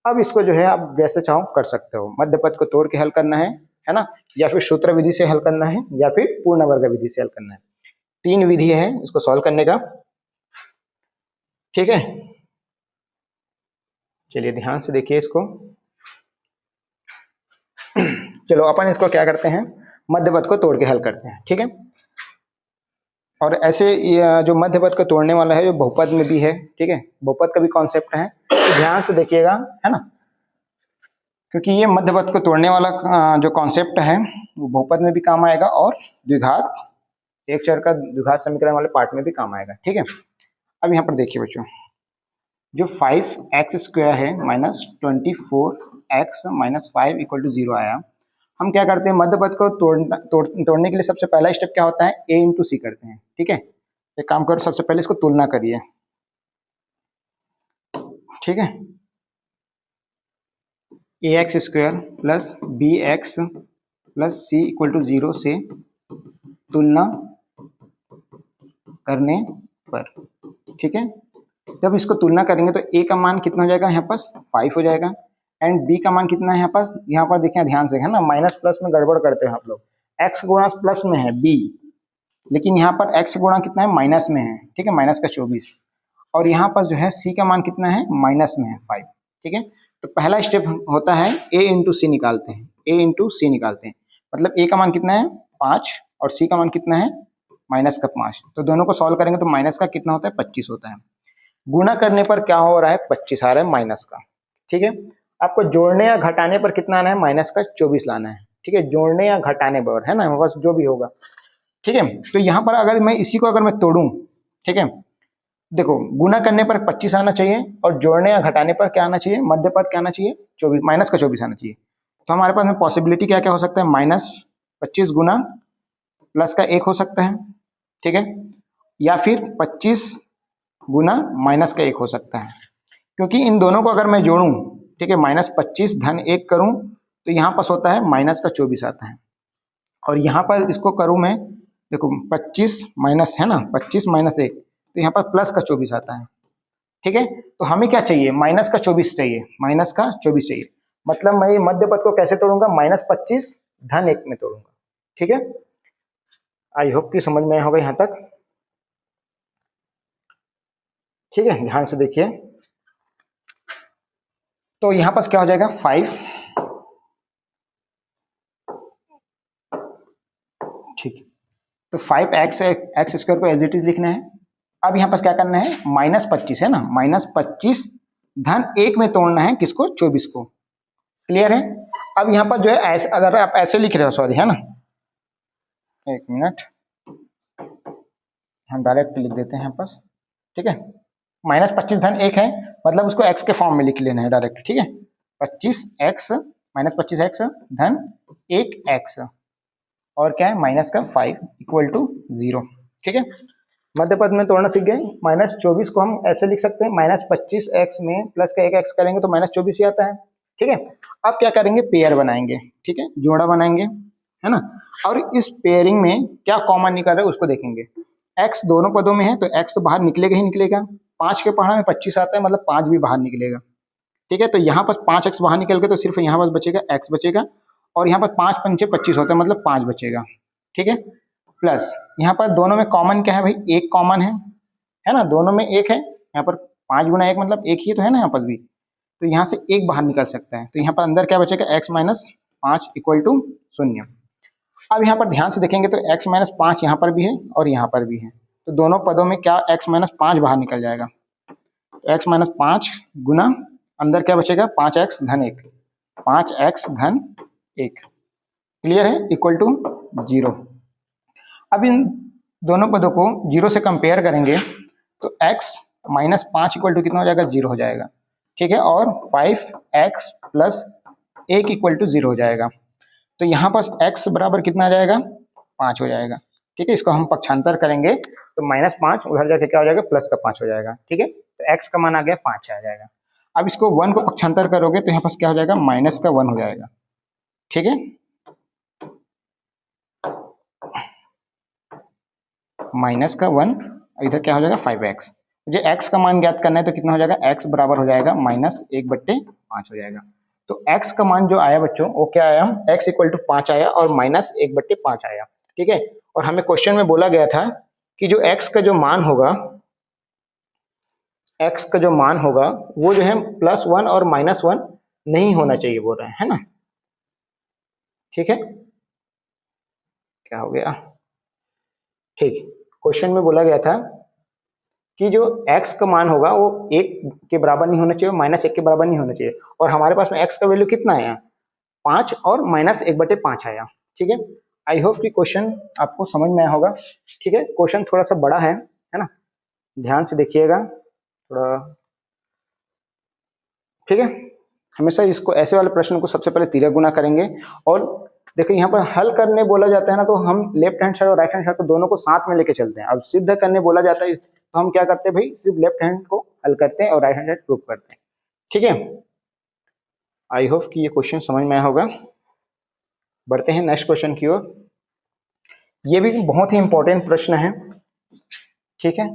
अब इसको जो है आप जैसे चाहो कर सकते हो, मध्य पद को तोड़ के हल करना है ना, या फिर सूत्र विधि से हल करना है या फिर पूर्ण वर्ग विधि से हल करना है। 3 विधि है इसको सॉल्व करने का। ठीक है, चलिए ध्यान से देखिए इसको। चलो अपन इसको क्या करते हैं, मध्य पद को तोड़ के हल करते हैं। ठीक है, और ऐसे जो मध्य पद को तोड़ने वाला है जो बहुपद में भी है। ठीक है, बहुपद का भी कॉन्सेप्ट है, तो ध्यान से देखिएगा, है ना, क्योंकि ये मध्य पद को तोड़ने वाला जो कॉन्सेप्ट है वो बहुपद में भी काम आएगा और द्विघात एक चर का द्विघात समीकरण वाले पार्ट में भी काम आएगा। ठीक है, अब यहाँ पर देखिए बच्चों, जो 5x² है minus 24x minus 5 equal to 0 आया। हम क्या करते हैं, मध्य पद को तोड़ने के लिए सबसे पहला स्टेप क्या होता है, a इंटू सी करते हैं। ठीक है, एक काम करो, सबसे पहले इसको तुलना करिए। ठीक है, ax² plus bx plus C equal to 0 से तुलना करने पर। ठीक है, जब इसको तुलना करेंगे तो a का मान कितना हो जाएगा, यहाँ पास 5 हो जाएगा, एंड b का मान कितना है यहाँ पास, यहाँ पर देखिए ध्यान से, है ना, माइनस प्लस में गड़बड़ करते हैं आप लोग। x गुणा प्लस में है b, लेकिन यहाँ पर x गुणा कितना है, माइनस में है। ठीक है, माइनस का 24, और यहाँ पर जो है c का मान कितना है, माइनस में है 5। ठीक है, तो पहला स्टेप होता है a इंटू सी निकालते हैं, a इंटू सी निकालते हैं, मतलब a का मान कितना है 5 और c का मान कितना है माइनस का 5। तो दोनों को सॉल्व करेंगे तो माइनस का कितना होता है, 25 होता है। गुणा करने पर क्या हो रहा है, 25 आ रहा है माइनस का। ठीक है, आपको जोड़ने या घटाने पर कितना आना है, माइनस का 24 लाना है। ठीक है, जोड़ने या घटाने पर, है ना, बस जो भी होगा। ठीक है, तो यहाँ पर अगर मैं इसी को अगर मैं तोड़ूं, ठीक है, देखो गुणा करने पर 25 आना चाहिए और जोड़ने या घटाने पर क्या आना चाहिए, मध्य पद क्या आना चाहिए, 24, माइनस का 24 आना चाहिए। तो हमारे पास में पॉसिबिलिटी क्या क्या हो सकता है, माइनस 25 गुना प्लस का 1 हो सकता है। ठीक है, या फिर 25 गुना माइनस का 1 हो सकता है, क्योंकि इन दोनों को अगर मैं जोड़ूं, ठीक है, माइनस 25 धन 1 करूं तो यहाँ पास होता है माइनस का 24 आता है, और यहाँ पर इसको करूं मैं, देखो 25 माइनस, है ना, 25 माइनस 1, तो यहाँ पर प्लस का 24 आता है। ठीक है, तो हमें क्या चाहिए, माइनस का 24 चाहिए, माइनस का 24 चाहिए, मतलब मैं ये मध्य पद को कैसे तोड़ूंगा, माइनस 25 धन 1 में तोड़ूंगा। ठीक है, आई होप कि समझ में आया होगा यहाँ तक। ठीक है, ध्यान से देखिए, तो यहाँ पास क्या हो जाएगा 5। ठीक है, तो 5x² को एज इट इज लिखना है। अब यहाँ पास क्या करना है, माइनस 25 है ना, माइनस 25 धन 1 में तोड़ना है किसको, 24 को। क्लियर है। अब यहाँ पर जो है ऐसे, अगर आप ऐसे लिख रहे हो, सॉरी, है ना, एक मिनट, हम डायरेक्ट लिख देते हैं यहाँ पास। ठीक है, माइनस 25 धन 1 है, मतलब उसको x के फॉर्म में लिख लेना है डायरेक्ट। ठीक है, 25x माइनस 25x धन 1x, और क्या है, माइनस का 5 इक्वल टू 0। ठीक है, मध्य पद में तोड़ना सीख गए। माइनस 24 को हम ऐसे लिख सकते हैं, माइनस 25x में प्लस का 1x करेंगे तो माइनस 24 ही आता है। ठीक है, अब क्या करेंगे, पेयर बनाएंगे। ठीक है, जोड़ा बनाएंगे, है ना, और इस पेयरिंग में क्या कॉमन निकल रहा है उसको देखेंगे। x दोनों पदों में है तो x तो बाहर निकलेगा ही निकलेगा, 5 के पहाड़ा में 25 आता है, मतलब 5 भी बाहर निकलेगा। ठीक है, तो यहाँ पर 5x बाहर निकल गया तो सिर्फ यहाँ पर बचेगा x बचेगा, और यहाँ पर 5 पंचे 25 होता है, मतलब 5 बचेगा। ठीक है, प्लस यहाँ पर दोनों में कॉमन क्या है भाई, एक कॉमन है ना, दोनों में एक है, यहाँ पर 5 गुना 1 मतलब एक ही तो है ना यहाँ पर भी, तो यहाँ से एक बाहर निकल सकता है, तो यहाँ पर अंदर क्या बचेगा, x माइनस 5 इक्वल टू 0। अब यहाँ पर ध्यान से देखेंगे तो x माइनस 5 यहाँ पर भी है और यहाँ पर भी है, तो दोनों पदों में क्या x माइनस 5 बाहर निकल जाएगा, x माइनस 5 गुना अंदर क्या बचेगा, 5x धन 1, 5x धन 1। क्लियर है, इक्वल टू 0। अब इन दोनों पदों को 0 से कंपेयर करेंगे तो x माइनस 5 इक्वल टू कितना हो जाएगा, 0 हो जाएगा। ठीक है, और 5x प्लस 1 इक्वल टू 0 हो जाएगा, तो यहाँ पास x बराबर कितना आ जाएगा, 5 हो जाएगा। ठीक है, इसको हम पक्षांतर करेंगे तो माइनस 5 उधर जाके क्या हो जाएगा, प्लस का 5 हो जाएगा। ठीक है, तो x का मान आ गया 5 आ जाएगा। अब इसको 1 को पक्षांतर करोगे तो यहाँ पास क्या हो जाएगा, माइनस का 1 हो जाएगा। ठीक है, माइनस का 1, इधर क्या हो जाएगा 5x। मुझे x का मान ज्ञात करना है तो कितना हो जाएगा, x बराबर हो जाएगा माइनस 1/5 हो जाएगा। तो x का मान जो आया बच्चों वो क्या आया, x इक्वल टू 5 आया और माइनस 1/5 आया। ठीक है, और हमें क्वेश्चन में बोला गया था कि जो x का जो मान होगा, x का जो मान होगा वो जो है +1 और -1 नहीं होना चाहिए बोल रहे हैं, है ना। ठीक है, क्या हो गया, ठीक, क्वेश्चन में बोला गया था कि जो x का मान होगा वो 1 के बराबर नहीं होना चाहिए, -1 के बराबर नहीं होना चाहिए, और हमारे पास में x का वैल्यू कितना आया, 5 और माइनस 1/5 आया। ठीक है, आई होप कि क्वेश्चन आपको समझ में आया होगा। ठीक है, क्वेश्चन थोड़ा सा बड़ा है ना, ध्यान से देखिएगा थोड़ा। ठीक है, हमेशा इसको ऐसे वाले प्रश्न को सबसे पहले तिर्यक गुना करेंगे। और देखिए यहाँ पर हल करने बोला जाता है ना, तो हम लेफ्ट हैंड साइड और राइट हैंड साइड को दोनों को साथ में लेके चलते हैं। अब सिद्ध करने बोला जाता है तो हम क्या करते हैं भाई, सिर्फ लेफ्ट हैंड को हल करते हैं और राइट हैंड साइड प्रूव करते हैं। ठीक है, आई होप कि ये क्वेश्चन समझ में आया होगा। बढ़ते हैं नेक्स्ट क्वेश्चन की ओर। ये भी बहुत ही इंपॉर्टेंट प्रश्न है। ठीक है,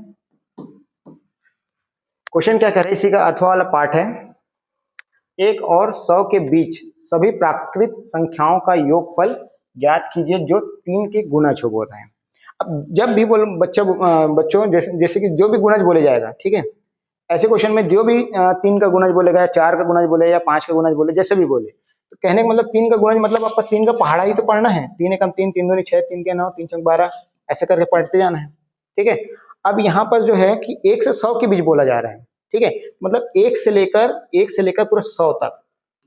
क्वेश्चन क्या कह रहे हैं, इसी का अथवा वाला पार्ट है। 1 और 100 के बीच सभी प्राकृत संख्याओं का योगफल ज्ञात कीजिए जो 3 के गुणज हो, बोल रहे हैं। अब जब भी बोल बच्चों जैसे कि जो भी गुणज बोले जाएगा, ठीक है, ऐसे क्वेश्चन में जो भी 3 का गुणज बोलेगा, 4 का गुणज बोले या 5 का गुणज बोले, जैसे भी बोले, तो कहने का मतलब 3 का गुणज मतलब आपका 3 का पहाड़ा ही तो पढ़ना है। 3 एकम 3, 3 दूनी 6, 3 के 9, 3 चौक 12, ऐसे करके पढ़ते जाना है। ठीक है, अब यहाँ पर जो है कि 1 से 100 के बीच बोला जा रहा है। ठीक है, मतलब 1 से लेकर पूरा 100 तक।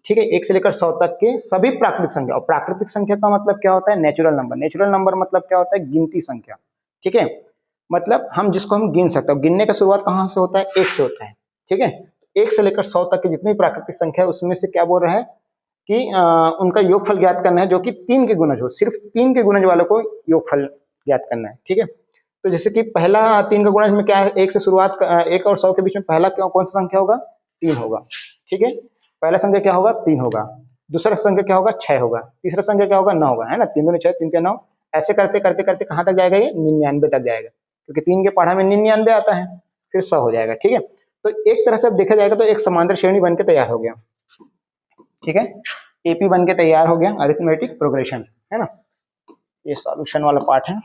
ठीक है, 1 से लेकर 100 तक के सभी प्राकृतिक संख्या। और प्राकृतिक संख्या का मतलब क्या होता है, नेचुरल नंबर। नेचुरल नंबर मतलब क्या होता है, गिनती संख्या। ठीक है, मतलब हम जिसको हम गिन सकते हैं। गिनने का शुरुआत कहाँ से होता है, 1 से होता है। ठीक है, 1 से लेकर 100 तक की जितनी प्राकृतिक संख्या है उसमें से क्या बोल रहा है कि उनका योगफल ज्ञात करना है जो कि 3 के गुणज हो। सिर्फ 3 के गुणज वालों को योगफल ज्ञात करना है। ठीक है, तो जैसे कि पहला 3 का गुणज में क्या है, 1 से शुरुआत, 1 और 100 के बीच में पहला कौन सा संख्या होगा, 3 होगा। ठीक है, पहला संख्या क्या होगा, 3 होगा। दूसरा संख्या क्या होगा, 6 होगा। तीसरा संख्या क्या होगा, 9 होगा, है ना। 3 दूनी 6, 3 के 9, ऐसे करते करते करते कहाँ तक जाएगा, ये 99 तक जाएगा, क्योंकि 3 के पढ़ा में 99 आता है, फिर 100 हो जाएगा। ठीक है, तो एक तरह से अब देखा जाएगा तो एक समांतर श्रेणी बन के तैयार हो गया। ठीक है, एपी बन के तैयार हो गया, अरिथमेटिक प्रोग्रेशन, है ना। ये सॉल्यूशन वाला पार्ट है।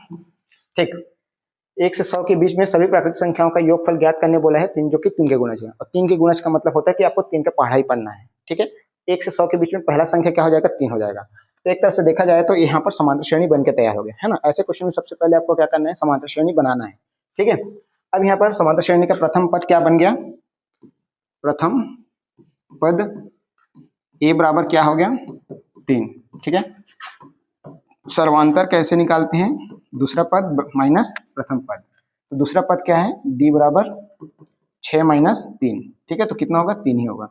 ठीक, 1 से 100 के बीच में सभी प्राकृतिक संख्याओं का योगफल ज्ञात करने बोला है, 3 जो कि 3 के गुणज है। और 3 के गुणज का मतलब होता है कि आपको 3 का पढ़ा ही पढ़ना है। ठीक है, 1 से 100 के बीच में पहला संख्या क्या हो जाएगा, 3 हो जाएगा। तो एक तरह से देखा जाए तो यहाँ पर समांतर श्रेणी बन के तैयार हो गया, है ना। ऐसे क्वेश्चन में सबसे पहले आपको क्या करना है, समांतर श्रेणी बनाना है। ठीक है, अब यहाँ पर समांतर श्रेणी का प्रथम पद क्या बन गया, प्रथम पद ए बराबर क्या हो गया, 3। ठीक है, सर्वांतर कैसे निकालते हैं, दूसरा पद माइनस प्रथम पद। तो दूसरा पद क्या है, डी बराबर 6 माइनस 3। ठीक है, तो कितना होगा, 3 ही होगा।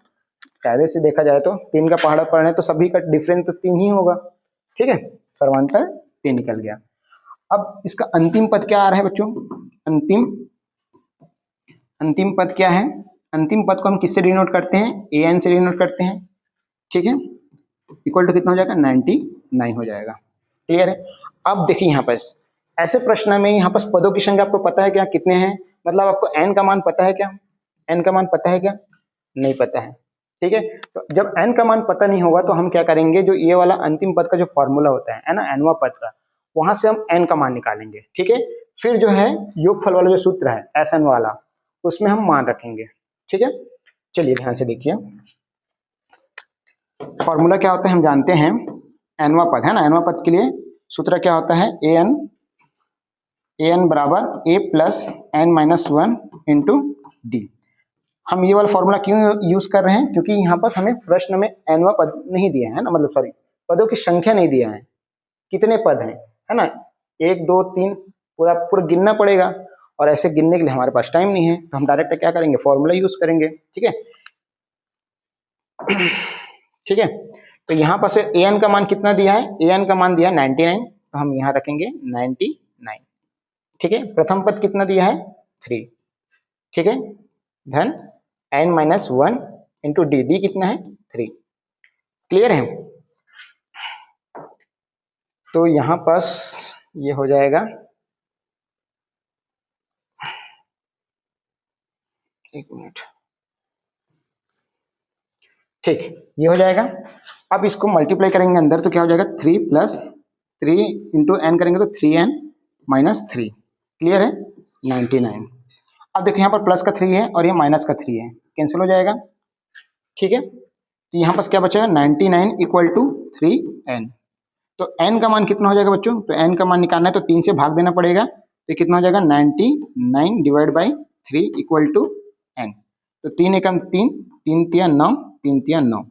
कायदे से देखा जाए तो 3 का पहाड़ा पढ़ने तो सभी का डिफरेंस तो 3 ही होगा। ठीक है, सर्वांतर 3 निकल गया। अब इसका अंतिम पद क्या आ रहा है बच्चों, अंतिम पद क्या है, अंतिम पद को हम किससे डिनोट करते हैं, ए एन से डिनोट करते हैं। ठीक है, इक्वल टू कितना हो जाएगा, 99 हो जाएगा। क्लियर है। अब देखिए यहाँ पर ऐसे प्रश्न में यहाँ पर पदों की संख्या आपको पता है क्या, कितने हैं, मतलब आपको एन का मान पता है क्या, एन का मान पता है क्या, नहीं पता है। ठीक है, तो जब एन का मान पता नहीं होगा तो हम क्या करेंगे, जो ये वाला अंतिम पद का जो फॉर्मूला होता है ना, एनवा पद का, वहां से हम एन का मान निकालेंगे। ठीक है, फिर जो है योगफल वाला जो सूत्र है एस एन वाला, उसमें हम मान रखेंगे। ठीक है, चलिए ध्यान से देखिए, फॉर्मूला क्या होता है हम जानते हैं, एनवा पद है ना, एनवा पद के लिए सूत्र क्या होता है, ए एन बराबर A plus N minus 1 into D. हम ये वाला फॉर्मूला क्यों यूज कर रहे हैं, क्योंकि यहाँ पर हमें प्रश्न में एनवा पद नहीं दिया है ना, मतलब सॉरी, पदों की संख्या नहीं दिया है, कितने पद हैं, है ना, 1 2 3 पूरा पूरा गिनना पड़ेगा। और ऐसे गिनने के लिए हमारे पास टाइम नहीं है, तो हम डायरेक्ट क्या करेंगे, फॉर्मूला यूज करेंगे। ठीक है, ठीक है, तो यहाँ पर से ए एन का मान कितना दिया है, ए एन का मान दिया है 99, तो हम यहाँ रखेंगे 99। ठीक है, प्रथम पद कितना दिया है, 3। ठीक है, धन N minus 1 into D, D कितना है, 3। क्लियर है, तो यहाँ पास ये हो जाएगा, एक मिनट, ठीक, ये हो जाएगा। अब इसको मल्टीप्लाई करेंगे अंदर तो क्या हो जाएगा, 3 प्लस 3 इंटू एन करेंगे तो 3n माइनस 3। क्लियर है, 99। अब देखिए यहाँ पर प्लस का 3 है और ये माइनस का 3 है, कैंसिल हो जाएगा। ठीक है, तो यहाँ पर क्या बचेगा, 99 इक्वल टू 3n। तो n का मान कितना हो जाएगा बच्चों, तो n का मान निकालना है तो 3 से भाग देना पड़ेगा, तो कितना हो जाएगा, 99 divide by 3 equal to n। तो 3 एकम 3, 3 तिया 9, 3 तिया 9,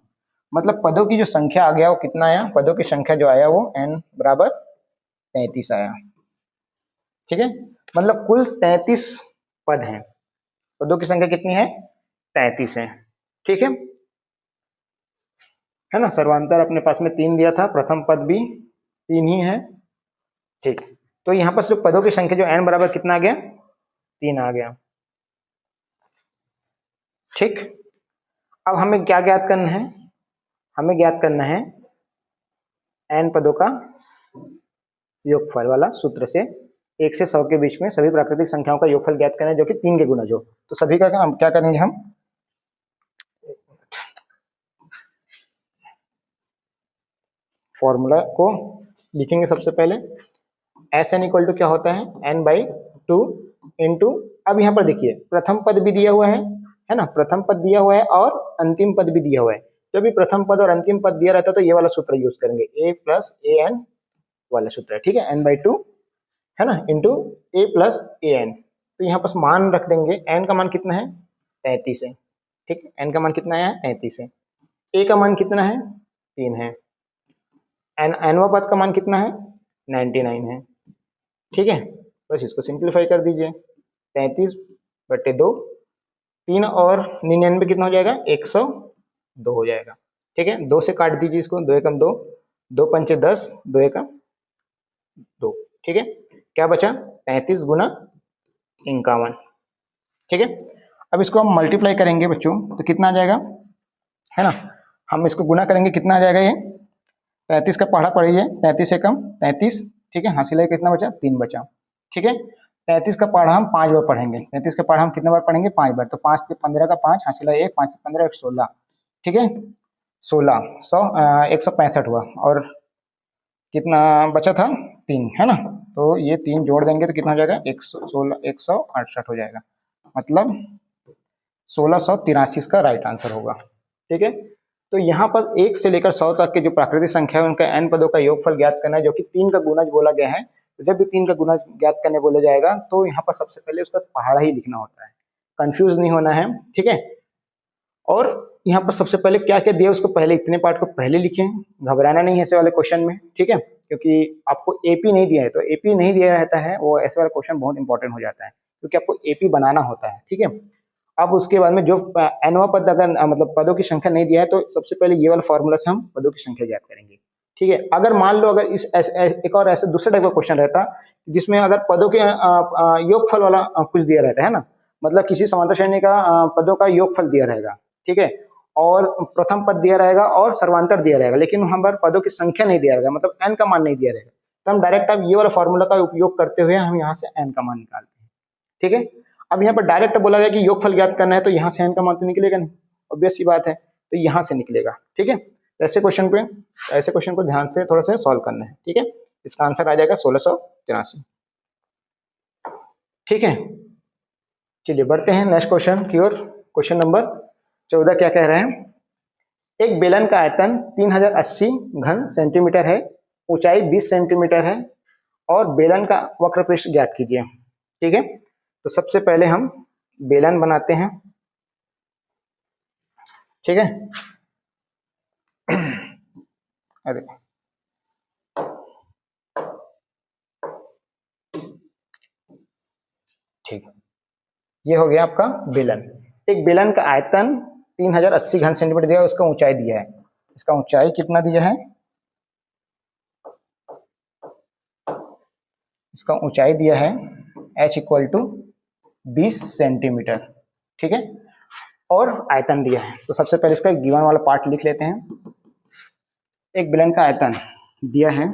मतलब पदों की जो संख्या आ गया वो कितना आया, पदों की संख्या जो आया वो n बराबर 33 आया। ठीक है, मतलब कुल 33 पद हैं, पदों की संख्या कितनी है, 33 है। ठीक है, है ना। सर्वांतर अपने पास में 3 दिया था, प्रथम पद भी 3 ही है। ठीक, तो यहाँ पर जो पदों की संख्या जो n बराबर कितना आ गया, 3 आ गया। ठीक, अब हमें क्या ज्ञात करना है, हमें ज्ञात करना है n पदों का योगफल वाला सूत्र से 1 से 100 के बीच में सभी प्राकृतिक संख्याओं का योगफल ज्ञात करना है जो कि 3 के गुणज हो। तो सभी का हम क्या करेंगे, हम फॉर्मूला को लिखेंगे। सबसे पहले एस एन इक्वल टू क्या होता है, n/2 इंटू, अब यहाँ पर देखिए प्रथम पद भी दिया हुआ है ना, प्रथम पद दिया हुआ है और अंतिम पद भी दिया हुआ है। जब भी प्रथम पद और अंतिम पद दिया रहता है तो ये वाला सूत्र यूज करेंगे, a प्लस ए एन वाला सूत्र है। ठीक है, n/2 है ना, into a plus A N. तो यहाँ पर मान रख देंगे, n का मान कितना है, 33 है। ठीक है, n का मान कितना है, 33 है। a का मान कितना है, 3 है। nवां पद का मान कितना है, 99 है। ठीक है, बस इसको सिंप्लीफाई कर दीजिए, 33/2, 3 और 99 कितना हो जाएगा, 102 हो जाएगा। ठीक है, 2 से काट दीजिए इसको, 2 एकम 2, 2 पंचे 10, 2 एकम 2। ठीक है, क्या बचा, 33 गुना 51। ठीक है, अब इसको हम मल्टीप्लाई करेंगे बच्चों, तो कितना आ जाएगा, है ना, हम इसको गुना करेंगे, कितना आ जाएगा, ये 33 का पढ़ा पढ़िए, 33 एकम 33। ठीक है, हासिल कितना बचा, 3 बचा। ठीक है, 33 का पढ़ा हम 5 बार पढ़ेंगे, 33 का पढ़ा हम कितने बार पढ़ेंगे, 5 बार। तो 5 से 15 का 5 हासिल 1, 5 से 15 16। ठीक है, 165 हुआ, और कितना बचा था, 3, है ना। तो ये 3 जोड़ देंगे तो कितना हो जाएगा, 168 हो जाएगा, मतलब 1683 इसका राइट आंसर होगा। ठीक है, तो यहाँ पर 1 से लेकर 100 तक के जो प्राकृतिक संख्या है उनका n पदों का योगफल ज्ञात करना है, जो कि 3 का गुणज बोला गया है। तो जब भी 3 का गुणज ज्ञात करने बोला जाएगा तो यहाँ पर सबसे पहले उसका पहाड़ा ही लिखना होता है, कंफ्यूज नहीं होना है। ठीक है, और यहाँ पर सबसे पहले क्या क्या दिया उसको पहले, इतने पार्ट को पहले लिखें, घबराना नहीं है ऐसे वाले क्वेश्चन में। ठीक है, क्योंकि आपको एपी नहीं दिया है, तो एपी नहीं दिया रहता है वो ऐसे वाला क्वेश्चन बहुत इंपॉर्टेंट हो जाता है, क्योंकि आपको एपी बनाना होता है। ठीक है, अब उसके बाद में जो nवां पद अगर मतलब पदों की संख्या नहीं दिया है तो सबसे पहले ये वाला फॉर्मूला से हम पदों की संख्या ज्ञात करेंगे। ठीक है, अगर मान लो अगर इस एक और ऐसे दूसरा टाइप का क्वेश्चन रहता जिसमें अगर पदों के योगफल वाला कुछ दिया रहता है ना, मतलब किसी समांतर श्रेणी का पदों का योगफल दिया रहेगा। ठीक है, और प्रथम पद दिया रहेगा और सर्वांतर दिया रहेगा, लेकिन वहां पर पदों की संख्या नहीं दिया रहेगा, मतलब n का मान नहीं दिया रहेगा, तो हम डायरेक्ट अब ये वाला फॉर्मूला का उपयोग करते हुए हम यहाँ से n का मान निकालते हैं। ठीक है, अब यहाँ पर डायरेक्ट बोला गया कि योगफल ज्ञात करना है, तो यहाँ से n का मान तो निकलेगा नहीं, ऑब्वियस सी बात है, तो यहाँ से निकलेगा। ठीक है, ऐसे क्वेश्चन को ध्यान से थोड़ा सा सॉल्व करना है। ठीक है, इसका आंसर आ जाएगा 1683। ठीक है, चलिए बढ़ते हैं नेक्स्ट क्वेश्चन की ओर। क्वेश्चन नंबर 14 क्या कह रहे हैं, एक बेलन का आयतन 3080 घन सेंटीमीटर है, ऊंचाई 20 सेंटीमीटर है, और बेलन का वक्र पृष्ठ ज्ञात कीजिए। ठीक है, तो सबसे पहले हम बेलन बनाते हैं। ठीक है, अरे ठीक, ये हो गया आपका बेलन। एक बेलन का आयतन 3080 घन सेंटीमीटर दिया है, उसका ऊंचाई दिया है, इसका ऊंचाई कितना दिया है, इसका ऊंचाई दिया है h इक्वल टू 20 सेंटीमीटर। ठीक है, और आयतन दिया है, तो सबसे पहले इसका गिवन वाला पार्ट लिख लेते हैं। एक बेलन का आयतन दिया है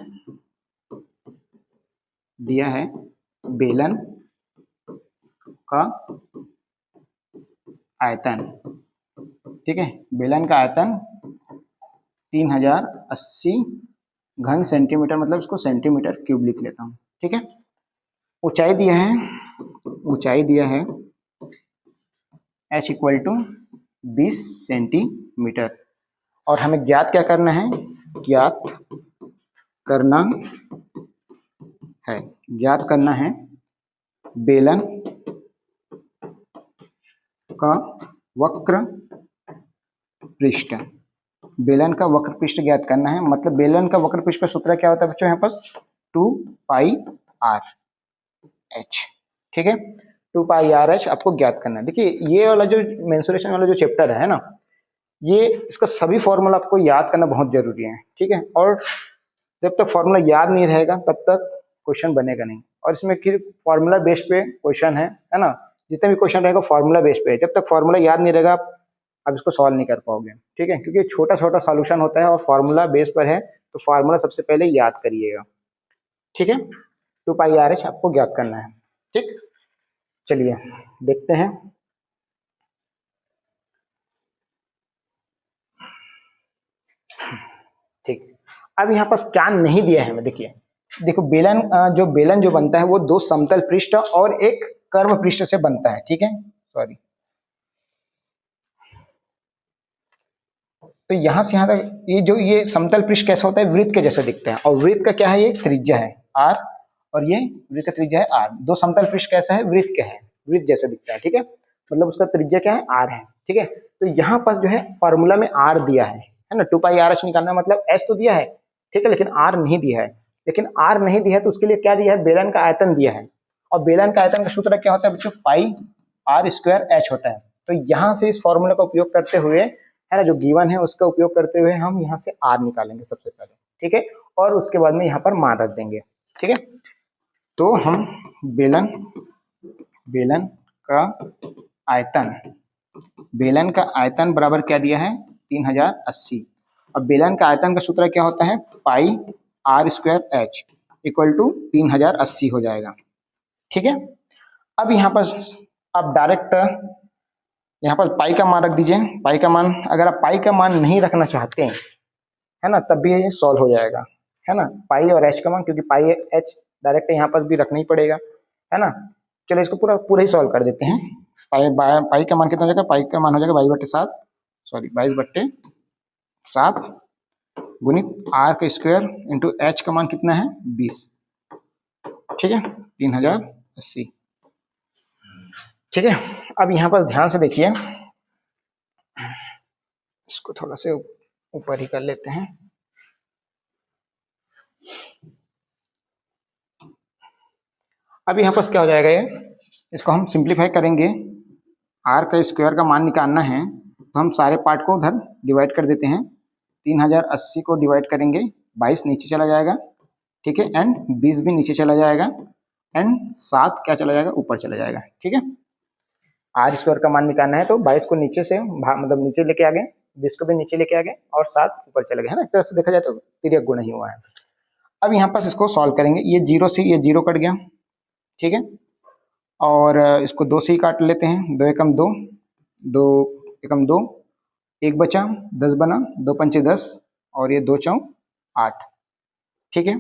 बेलन का आयतन। ठीक है, बेलन का आयतन 3080 घन सेंटीमीटर, मतलब इसको सेंटीमीटर क्यूब लिख लेता हूँ। ठीक है, ऊंचाई दिया है h इक्वल टू 20 सेंटीमीटर, और हमें ज्ञात क्या करना है, ज्ञात करना है बेलन का वक्र पृष्ठ। बेलन का वक्र पृष्ठ ज्ञात करना है, मतलब बेलन का वक्र पृष्ठ का सूत्र क्या होता है बच्चों, यहाँ पर 2πr h। ठीक है, 2πr h आपको ज्ञात करना है। देखिए ये वाला जो मेंसुरेशन वाला जो चैप्टर है ना, ये इसका सभी फॉर्मूला आपको याद करना बहुत जरूरी है, ठीक है। और जब तक फॉर्मूला याद नहीं रहेगा तब तक क्वेश्चन बनेगा नहीं। और इसमें फॉर्मूला बेस्ड पे क्वेश्चन है ना, जितने भी क्वेश्चन रहेगा फॉर्मूला बेस्ड पे है। जब तक फॉर्मूला याद नहीं रहेगा आप इसको सॉल्व नहीं कर पाओगे, ठीक है, क्योंकि छोटा छोटा सॉल्यूशन होता है और फॉर्मूला बेस पर है, तो फॉर्मूला सबसे पहले याद करिएगा, ठीक है। 2πRH आपको ज्ञात करना है, ठीक। चलिए देखते हैं। ठीक, अब यहाँ पास क्या नहीं दिया है हमें, देखिए, देखो बेलन जो बनता है वो दो समतल पृष्ठ और एक कर्व पृष्ठ से बनता है, ठीक है। सॉरी, तो यहां से यहां तक ये समतल पृष्ठ कैसा होता है, वृत्त के जैसा दिखता है। और वृत्त का क्या है, ये त्रिज्या है r, और ये वृत्त का त्रिज्या है r। दो समतल पृष्ठ कैसा है, वृत्त के है, वृत्त जैसा दिखता है, ठीक है, मतलब उसका त्रिज्या क्या है, r है, ठीक है। तो यहाँ पास जो है फॉर्मूला में r दिया है ना, 2πRH निकालना, मतलब s तो दिया है, ठीक है, लेकिन r नहीं दिया है। लेकिन r नहीं दिया है तो उसके लिए क्या दिया है, बेलन का आयतन दिया है। और बेलन का आयतन का सूत्र क्या होता है बच्चों, πr²h होता है। तो यहाँ से इस फॉर्मूला का उपयोग करते हुए, है ना, जो गिवन है उसका उपयोग करते हुए हम यहाँ से r निकालेंगे सबसे पहले, ठीक है, और उसके बाद में यहाँ पर मान रख देंगे, ठीक है। तो हम बेलन का आयतन बराबर क्या दिया है, 3080। अब बेलन का आयतन का सूत्र क्या होता है, πr²h इक्वल टू 3080 हो जाएगा, ठीक है। अब यहाँ पर आप डायरेक्ट यहाँ पर पाई का मान रख दीजिए। पाई का मान, अगर आप पाई का मान नहीं रखना चाहते हैं, है ना, तब भी ये सॉल्व हो जाएगा, है ना, पाई और एच का मान, क्योंकि पाई एच डायरेक्ट यहाँ पर भी रखना ही पड़ेगा, है ना। चलो इसको पूरा ही सॉल्व कर देते हैं। पाई का मान कितना हो जाएगा, पाई का मान हो जाएगा 22/7 गुणित r का स्क्वायर इंटू एच का मान कितना है 20, ठीक है, 3080, ठीक है। अब यहाँ पर ध्यान से देखिए, इसको थोड़ा से ऊपर ही कर लेते हैं। अब यहाँ पर क्या हो जाएगा, ये इसको हम सिंप्लीफाई करेंगे। r का स्क्वायर का मान निकालना है तो हम सारे पार्ट को उधर डिवाइड कर देते हैं। 3080 को डिवाइड करेंगे, 22 नीचे चला जाएगा, ठीक है, एंड 20 भी नीचे चला जाएगा, एंड 7 क्या चला जाएगा, ऊपर चला जाएगा, ठीक है। r² का मान निकालना है तो 22 को नीचे से मतलब नीचे लेके आ गए, 20 को भी नीचे लेके आ गए, और 7 ऊपर चले गए, है ना। एक तरह से देखा जाए तो तिर्यक गुण ही हुआ है। अब यहाँ पर इसको सॉल्व करेंगे, ये 0 से ये 0 कट गया, ठीक है, और इसको 2 से ही काट लेते हैं। 2 एकम 2, 2 एकम 2, 1 बचा, 10 बना, 2 पंचे 10, और ये 2 चौक 8, ठीक है।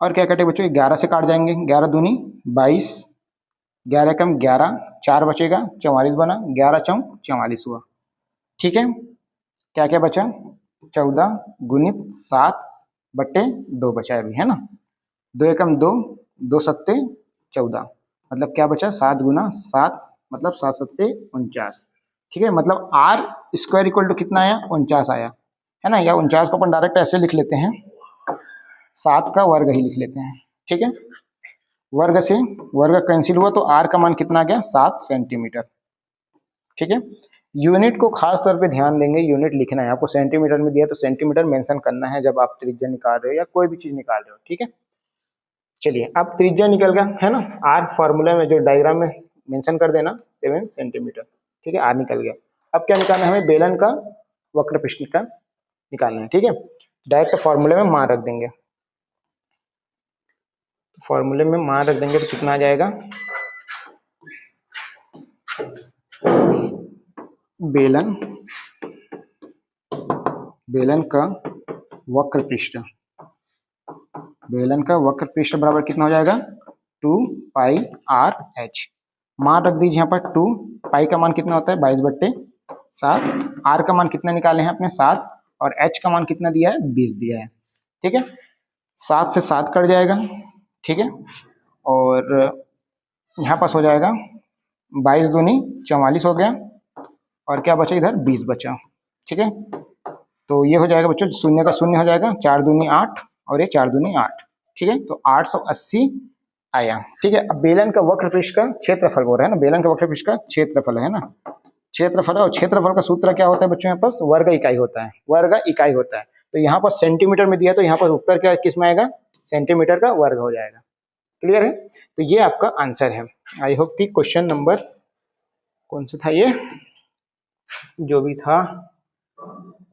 और क्या कटे बच्चों, 11 से काट जाएंगे, 11 दूनी 22, 11 एकम 11, 4 बचेगा, 44 बना, 11 चौक 44 हुआ, ठीक है। क्या क्या बचा, 14 गुणित 7/2 बचा अभी, है ना। 2 एकम 2, 2 सत्ते 14, मतलब क्या बचा, 7 गुना 7, मतलब 7 सत्ते 49, ठीक है। मतलब r² इक्वल टू कितना आया, 49 आया, है ना। या 49 को अपन डायरेक्ट ऐसे लिख लेते हैं, 7 का वर्ग ही लिख लेते हैं, ठीक है। वर्ग से वर्ग कैंसिल हुआ तो r का मान कितना आ गया, 7 सेंटीमीटर, ठीक है। यूनिट को खास तौर पे ध्यान देंगे, यूनिट लिखना है आपको। सेंटीमीटर में दिया तो सेंटीमीटर मेंशन करना है जब आप त्रिज्या निकाल रहे हो या कोई भी चीज निकाल रहे हो, ठीक है। चलिए, अब त्रिज्या निकल गया, है ना। r फॉर्मूला में जो डायग्राम में मेंशन कर देना 7 सेंटीमीटर, ठीक है, r निकल गया। अब क्या निकालना है हमें, बेलन का वक्र पृष्ठ का निकालना है, ठीक है। डायरेक्ट फॉर्मूले में मान रख देंगे, फॉर्मूले में मान रख देंगे तो कितना आ जाएगा, बेलन का वक्र पृष्ठ बराबर कितना हो जाएगा, 2πRH। मान रख दीजिए यहाँ पर 2, पाई का मान कितना होता है 22/7, r का मान कितना निकाले हैं अपने 7, और h का मान कितना दिया है 20 दिया है, ठीक है। 7 से 7 कट जाएगा, ठीक है, और यहाँ पास हो जाएगा 22 दूनी 44 हो गया, और क्या बचा इधर 20 बचा, ठीक है। तो ये हो जाएगा बच्चों, शून्य का शून्य हो जाएगा, 4 दूनी 8, और ये 4 दूनी 8, ठीक है। तो 880 आया, ठीक है। अब बेलन का वक्र पृष्ठ का क्षेत्रफल हो रहा है ना, बेलन का वक्र पृष्ठ का क्षेत्रफल है ना, क्षेत्रफल, और क्षेत्रफल का सूत्र क्या होता है बच्चों? यहाँ पर वर्ग इकाई होता है, वर्ग इकाई होता है। तो यहाँ पर सेंटीमीटर में दिया तो यहाँ पर उत्तर क्या किस में आएगा? सेंटीमीटर का वर्ग हो जाएगा। क्लियर है? तो ये आपका आंसर है। आई होप कि क्वेश्चन नंबर कौन सा था ये, जो भी था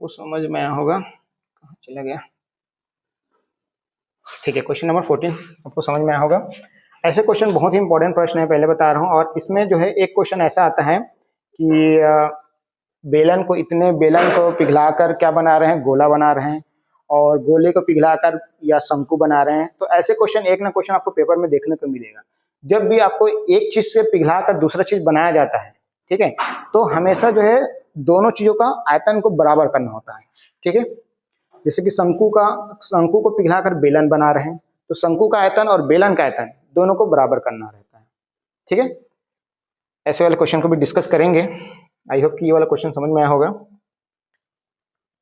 वो समझ में आया होगा। कहाँ चला गया? ठीक है, क्वेश्चन नंबर 14 आपको समझ में आया होगा। ऐसे क्वेश्चन बहुत ही इंपॉर्टेंट प्रश्न है, पहले बता रहा हूँ। और इसमें जो है एक क्वेश्चन ऐसा आता है कि बेलन को पिघलाकर क्या बना रहे हैं? गोला बना रहे हैं। और गोले को पिघलाकर या शंकु बना रहे हैं। तो ऐसे क्वेश्चन एक ना क्वेश्चन आपको पेपर में देखने को मिलेगा। जब भी आपको एक चीज से पिघलाकर दूसरा चीज बनाया जाता है, ठीक है, तो हमेशा जो है दोनों चीजों का आयतन को बराबर करना होता है। ठीक है, जैसे कि शंकु को पिघलाकर बेलन बना रहे हैं, तो शंकु का आयतन और बेलन का आयतन दोनों को बराबर करना रहता है। ठीक है, ऐसे वाले क्वेश्चन को भी डिस्कस करेंगे। आई होप कि ये वाला क्वेश्चन समझ में आया होगा।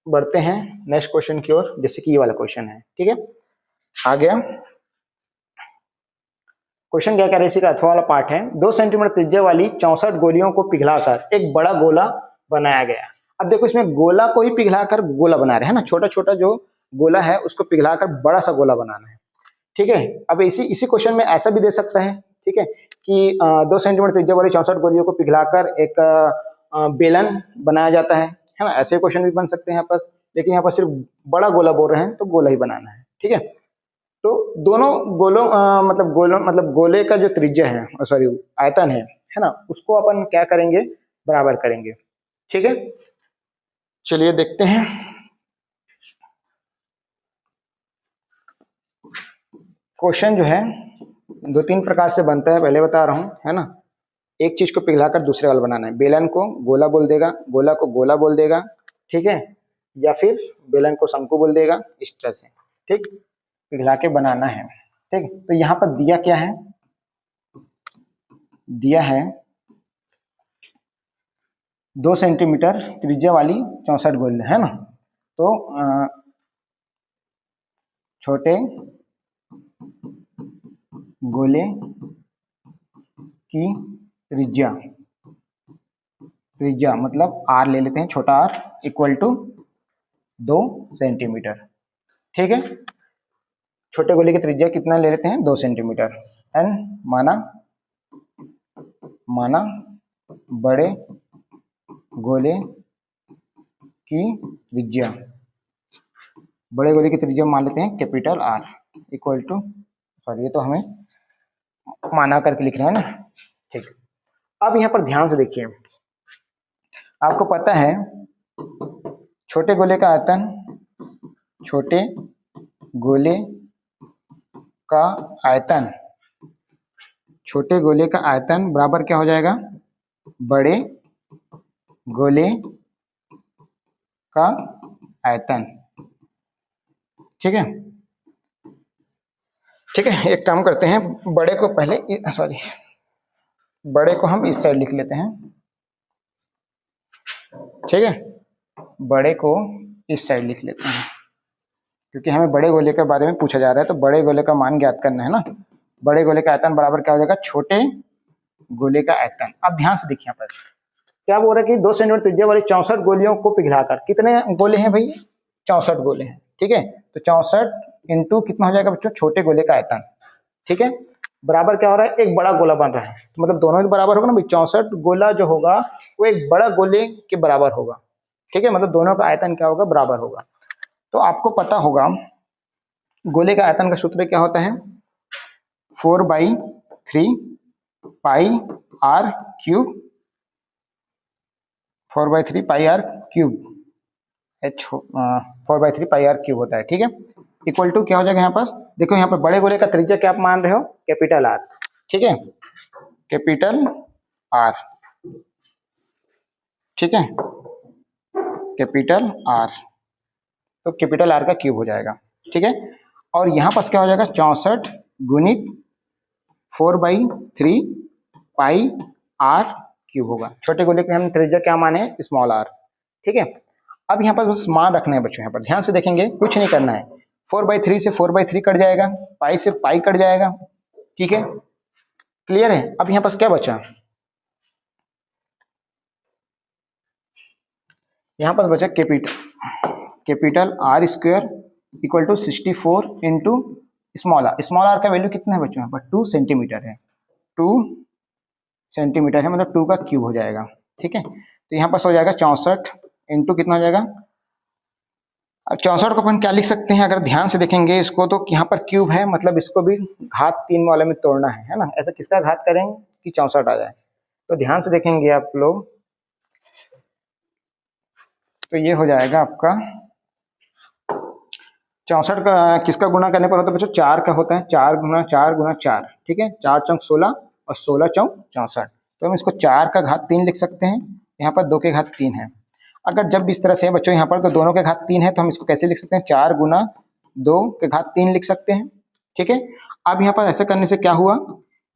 बढ़ते हैं नेक्स्ट क्वेश्चन की ओर, जैसे कि ये वाला क्वेश्चन है। ठीक है, आ गया क्वेश्चन। क्या कह रहे हैं? इसी का अथवा वाला पार्ट है। 2 सेंटीमीटर त्रिज्या वाली 64 गोलियों को पिघलाकर एक बड़ा गोला बनाया गया। अब देखो, इसमें गोला को ही पिघलाकर गोला बना रहे हैं ना, छोटा छोटा जो गोला है उसको पिघलाकर बड़ा सा गोला बनाना है। ठीक है, अब इसी क्वेश्चन में ऐसा भी दे सकता है, ठीक है, कि 2 सेंटीमीटर त्रिज्या वाली 64 गोलियों को पिघलाकर एक बेलन बनाया जाता है ना। ऐसे क्वेश्चन भी बन सकते हैं यहाँ पर, लेकिन यहाँ पर सिर्फ बड़ा गोला बोल रहे हैं तो गोला ही बनाना है। ठीक है, तो दोनों मतलब गोले का जो त्रिज्या है, सॉरी आयतन है ना, उसको अपन क्या करेंगे? बराबर करेंगे। ठीक है, चलिए देखते हैं। क्वेश्चन जो है 2-3 प्रकार से बनता है, पहले बता रहा हूँ, है ना। एक चीज को पिघलाकर दूसरे वाला बनाना है। बेलन को गोला बोल देगा, गोला को गोला बोल देगा, ठीक है, या फिर बेलन को शंकु बोल देगा, इस तरह से। ठीक, पिघला के बनाना है। ठीक, तो यहाँ पर दिया क्या है? दिया है 2 सेंटीमीटर त्रिज्या वाली 64 गोले, है ना। तो छोटे गोले की त्रिज्या मतलब आर ले लेते हैं, छोटा आर इक्वल टू 2 सेंटीमीटर। ठीक है, छोटे गोले की त्रिज्या कितना ले लेते हैं? 2 सेंटीमीटर। एंड माना बड़े गोले की त्रिज्या, बड़े गोले की त्रिज्या मान लेते हैं capital R equal to, sorry ये तो हमें माना करके लिख रहे हैं ना। ठीक, अब यहाँ पर ध्यान से देखिए, आपको पता है छोटे गोले का आयतन, छोटे गोले का आयतन, छोटे गोले का आयतन बराबर क्या हो जाएगा? बड़े गोले का आयतन। ठीक है, ठीक है, एक काम करते हैं, बड़े को पहले, सॉरी बड़े को हम इस साइड लिख लेते हैं। ठीक है, बड़े को इस साइड लिख लेते हैं, क्योंकि हमें बड़े गोले के बारे में पूछा जा रहा है, तो बड़े गोले का मान ज्ञात करना है ना। बड़े गोले का आयतन बराबर क्या हो जाएगा? छोटे गोले का आयतन। अब ध्यान से देखिए, यहाँ पर क्या बोल रहा है कि 2 सेंटीमीटर त्रिज्या वाली 64 गोलियों को पिघलाकर, कितने गोले हैं भाई? 64 गोले हैं। ठीक है, तो 64 इंटू कितना हो जाएगा बच्चों? छोटे गोले का आयतन। ठीक है, बराबर क्या हो रहा है? एक बड़ा गोला बन रहा है, तो मतलब दोनों ही बराबर होगा ना भाई। 64 गोला जो होगा वो एक बड़ा गोले के बराबर होगा। ठीक है, मतलब दोनों का आयतन क्या होगा? बराबर होगा। तो आपको पता होगा गोले का आयतन का सूत्र क्या होता है? 4/3 pi R cube, 4/3 pi R cube, 4/3 pi R cube होता है। ठीक है, इक्वल टू क्या हो जाएगा यहाँ पास? देखो यहाँ पर बड़े गोले का त्रिज्या क्या आप मान रहे हो? Capital R. ठीक है, कैपिटल आर। ठीक है, कैपिटल आर, तो कैपिटल आर का क्यूब हो जाएगा। ठीक है, और यहाँ पास क्या हो जाएगा? 64 गुणित 4/3 पाई आर क्यूब होगा। छोटे गोले के हम त्रिज्या क्या माने? Small R. ठीक है, अब यहाँ पर बस मान रखना है बच्चों। यहाँ पर ध्यान से देखेंगे, कुछ नहीं करना है। 4/3 से 4/3 कट जाएगा, पाई से पाई कट जाएगा। ठीक है, क्लियर है? अब यहाँ पास क्या बचा? यहाँ पर बचा capital R square equal to 64 into small R का वैल्यू कितना है बच्चों? यहाँ पर 2 सेंटीमीटर है, 2 सेंटीमीटर है, मतलब 2 का क्यूब हो जाएगा। ठीक है, तो यहाँ पर हो जाएगा 64 इंटू कितना हो जाएगा? अब 64 को अपन क्या लिख सकते हैं, अगर ध्यान से देखेंगे इसको तो यहाँ पर क्यूब है, मतलब इसको भी घात 3 वाले में तोड़ना है ना। ऐसा किसका घात करेंगे कि 64 आ जाए? तो ध्यान से देखेंगे आप लोग, तो ये हो जाएगा आपका 64 का किसका गुना करने पर होता है बच्चों? 4 का होता है, 4 गुना 4 गुना 4। ठीक है, 4 चौक 16 और 16 चौक 64, तो हम इसको 4 का घात 3 लिख सकते हैं। यहाँ पर 2 के घात 3 है। अगर जब इस तरह से है बच्चों यहाँ पर तो दोनों के घात 3 है, तो हम इसको कैसे लिख सकते हैं? 4 गुना 2 के घात 3 लिख सकते हैं। ठीक है, अब यहाँ पर ऐसे करने से क्या हुआ,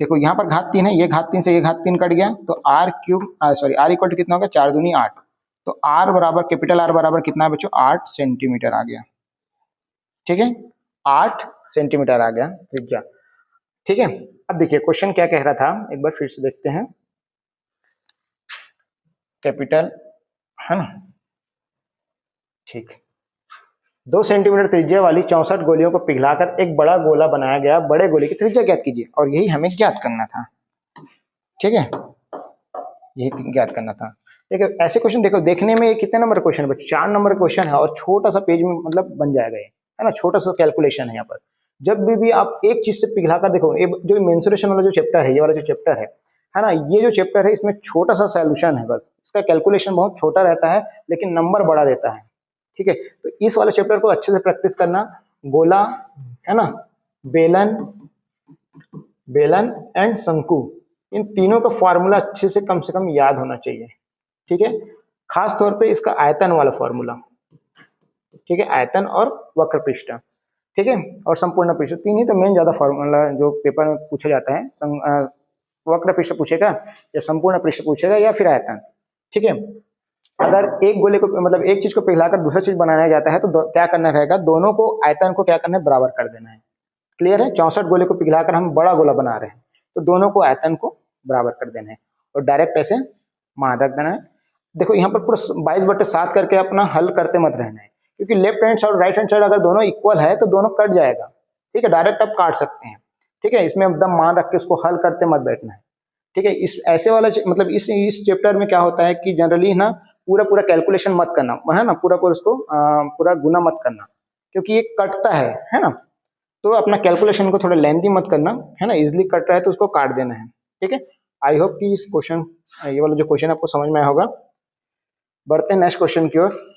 देखो यहाँ पर घात 3 है, ये घात 3 से ये घात 3 कट गया, तो R cube sorry R equal to कितना होगा? 4 दूनी 8, तो आर बराबर कैपिटल आर बराबर कितना है बच्चों? 8 सेंटीमीटर आ गया। ठीक है, 8 सेंटीमीटर आ गया त्रिज्या। ठीक है, अब देखिए क्वेश्चन क्या कह रहा था, एक बार फिर से देखते हैं। कैपिटल है ना, ठीक, 2 सेंटीमीटर त्रिज्या वाली 64 गोलियों को पिघलाकर एक बड़ा गोला बनाया गया, बड़े गोले की त्रिज्या ज्ञात कीजिए, और यही हमें ज्ञात करना था। ठीक है, यही ज्ञात करना था। देखो ऐसे क्वेश्चन देखो देखने में कितने नंबर क्वेश्चन है? 4 नंबर क्वेश्चन है, और छोटा सा पेज में मतलब बन जाएगा ये, है ना, छोटा सा कैलकुलेशन है यहाँ पर। जब भी आप एक चीज से पिघलाकर देखो, ये जो मेंसुरेशन वाला जो चैप्टर है, ये वाला जो चैप्टर है ना, ये जो चैप्टर है इसमें छोटा सा सॉल्यूशन है, बस इसका कैलकुलेशन बहुत छोटा रहता है लेकिन नंबर बड़ा देता है। ठीक है, तो इस वाले चैप्टर को अच्छे से प्रैक्टिस करना। गोला है ना, बेलन एंड शंकु, इन तीनों का फॉर्मूला अच्छे से कम याद होना चाहिए। ठीक है, खास तौर पे इसका आयतन वाला फॉर्मूला। ठीक है, आयतन और वक्र पृष्ठ। ठीक है, और संपूर्ण पृष्ठ, तीन ही तो मेन ज्यादा फॉर्मूला जो पेपर में पूछा जाता है। वक्र पृष्ठ पूछेगा या संपूर्ण पृष्ठ पूछेगा या फिर आयतन। ठीक है, अगर एक गोले को मतलब एक चीज को पिघलाकर दूसरा चीज बनाया जाता है तो क्या करना रहेगा? दोनों को आयतन को क्या करना है? बराबर कर देना है। क्लियर है? 64 गोले को पिघलाकर हम बड़ा गोला बना रहे हैं, तो दोनों को आयतन को बराबर कर देना है और डायरेक्ट ऐसे मान रख देना है। देखो यहाँ पर पूरा 22/7 करके अपना हल करते मत रहना है, क्योंकि लेफ्ट हैंड साइड और राइट हैंड साइड अगर दोनों इक्वल है तो दोनों कट जाएगा। ठीक है, डायरेक्ट आप काट सकते हैं। ठीक है, इसमें एकदम मान रख के उसको हल करते मत बैठना है। ठीक है, इस ऐसे वाला मतलब इस चैप्टर में क्या होता है कि जनरली ना पूरा कैलकुलेशन मत करना है ना, पूरा उसको पूरा गुना मत करना, क्योंकि ये कटता है ना, तो अपना कैलकुलेशन को थोड़ा लेंथी मत करना, है ना, इजिली कट रहा है तो उसको काट देना है। ठीक है, आई होप कि इस क्वेश्चन ये वाला जो क्वेश्चन आपको समझ में आया होगा। बढ़ते हैं नेक्स्ट क्वेश्चन की ओर।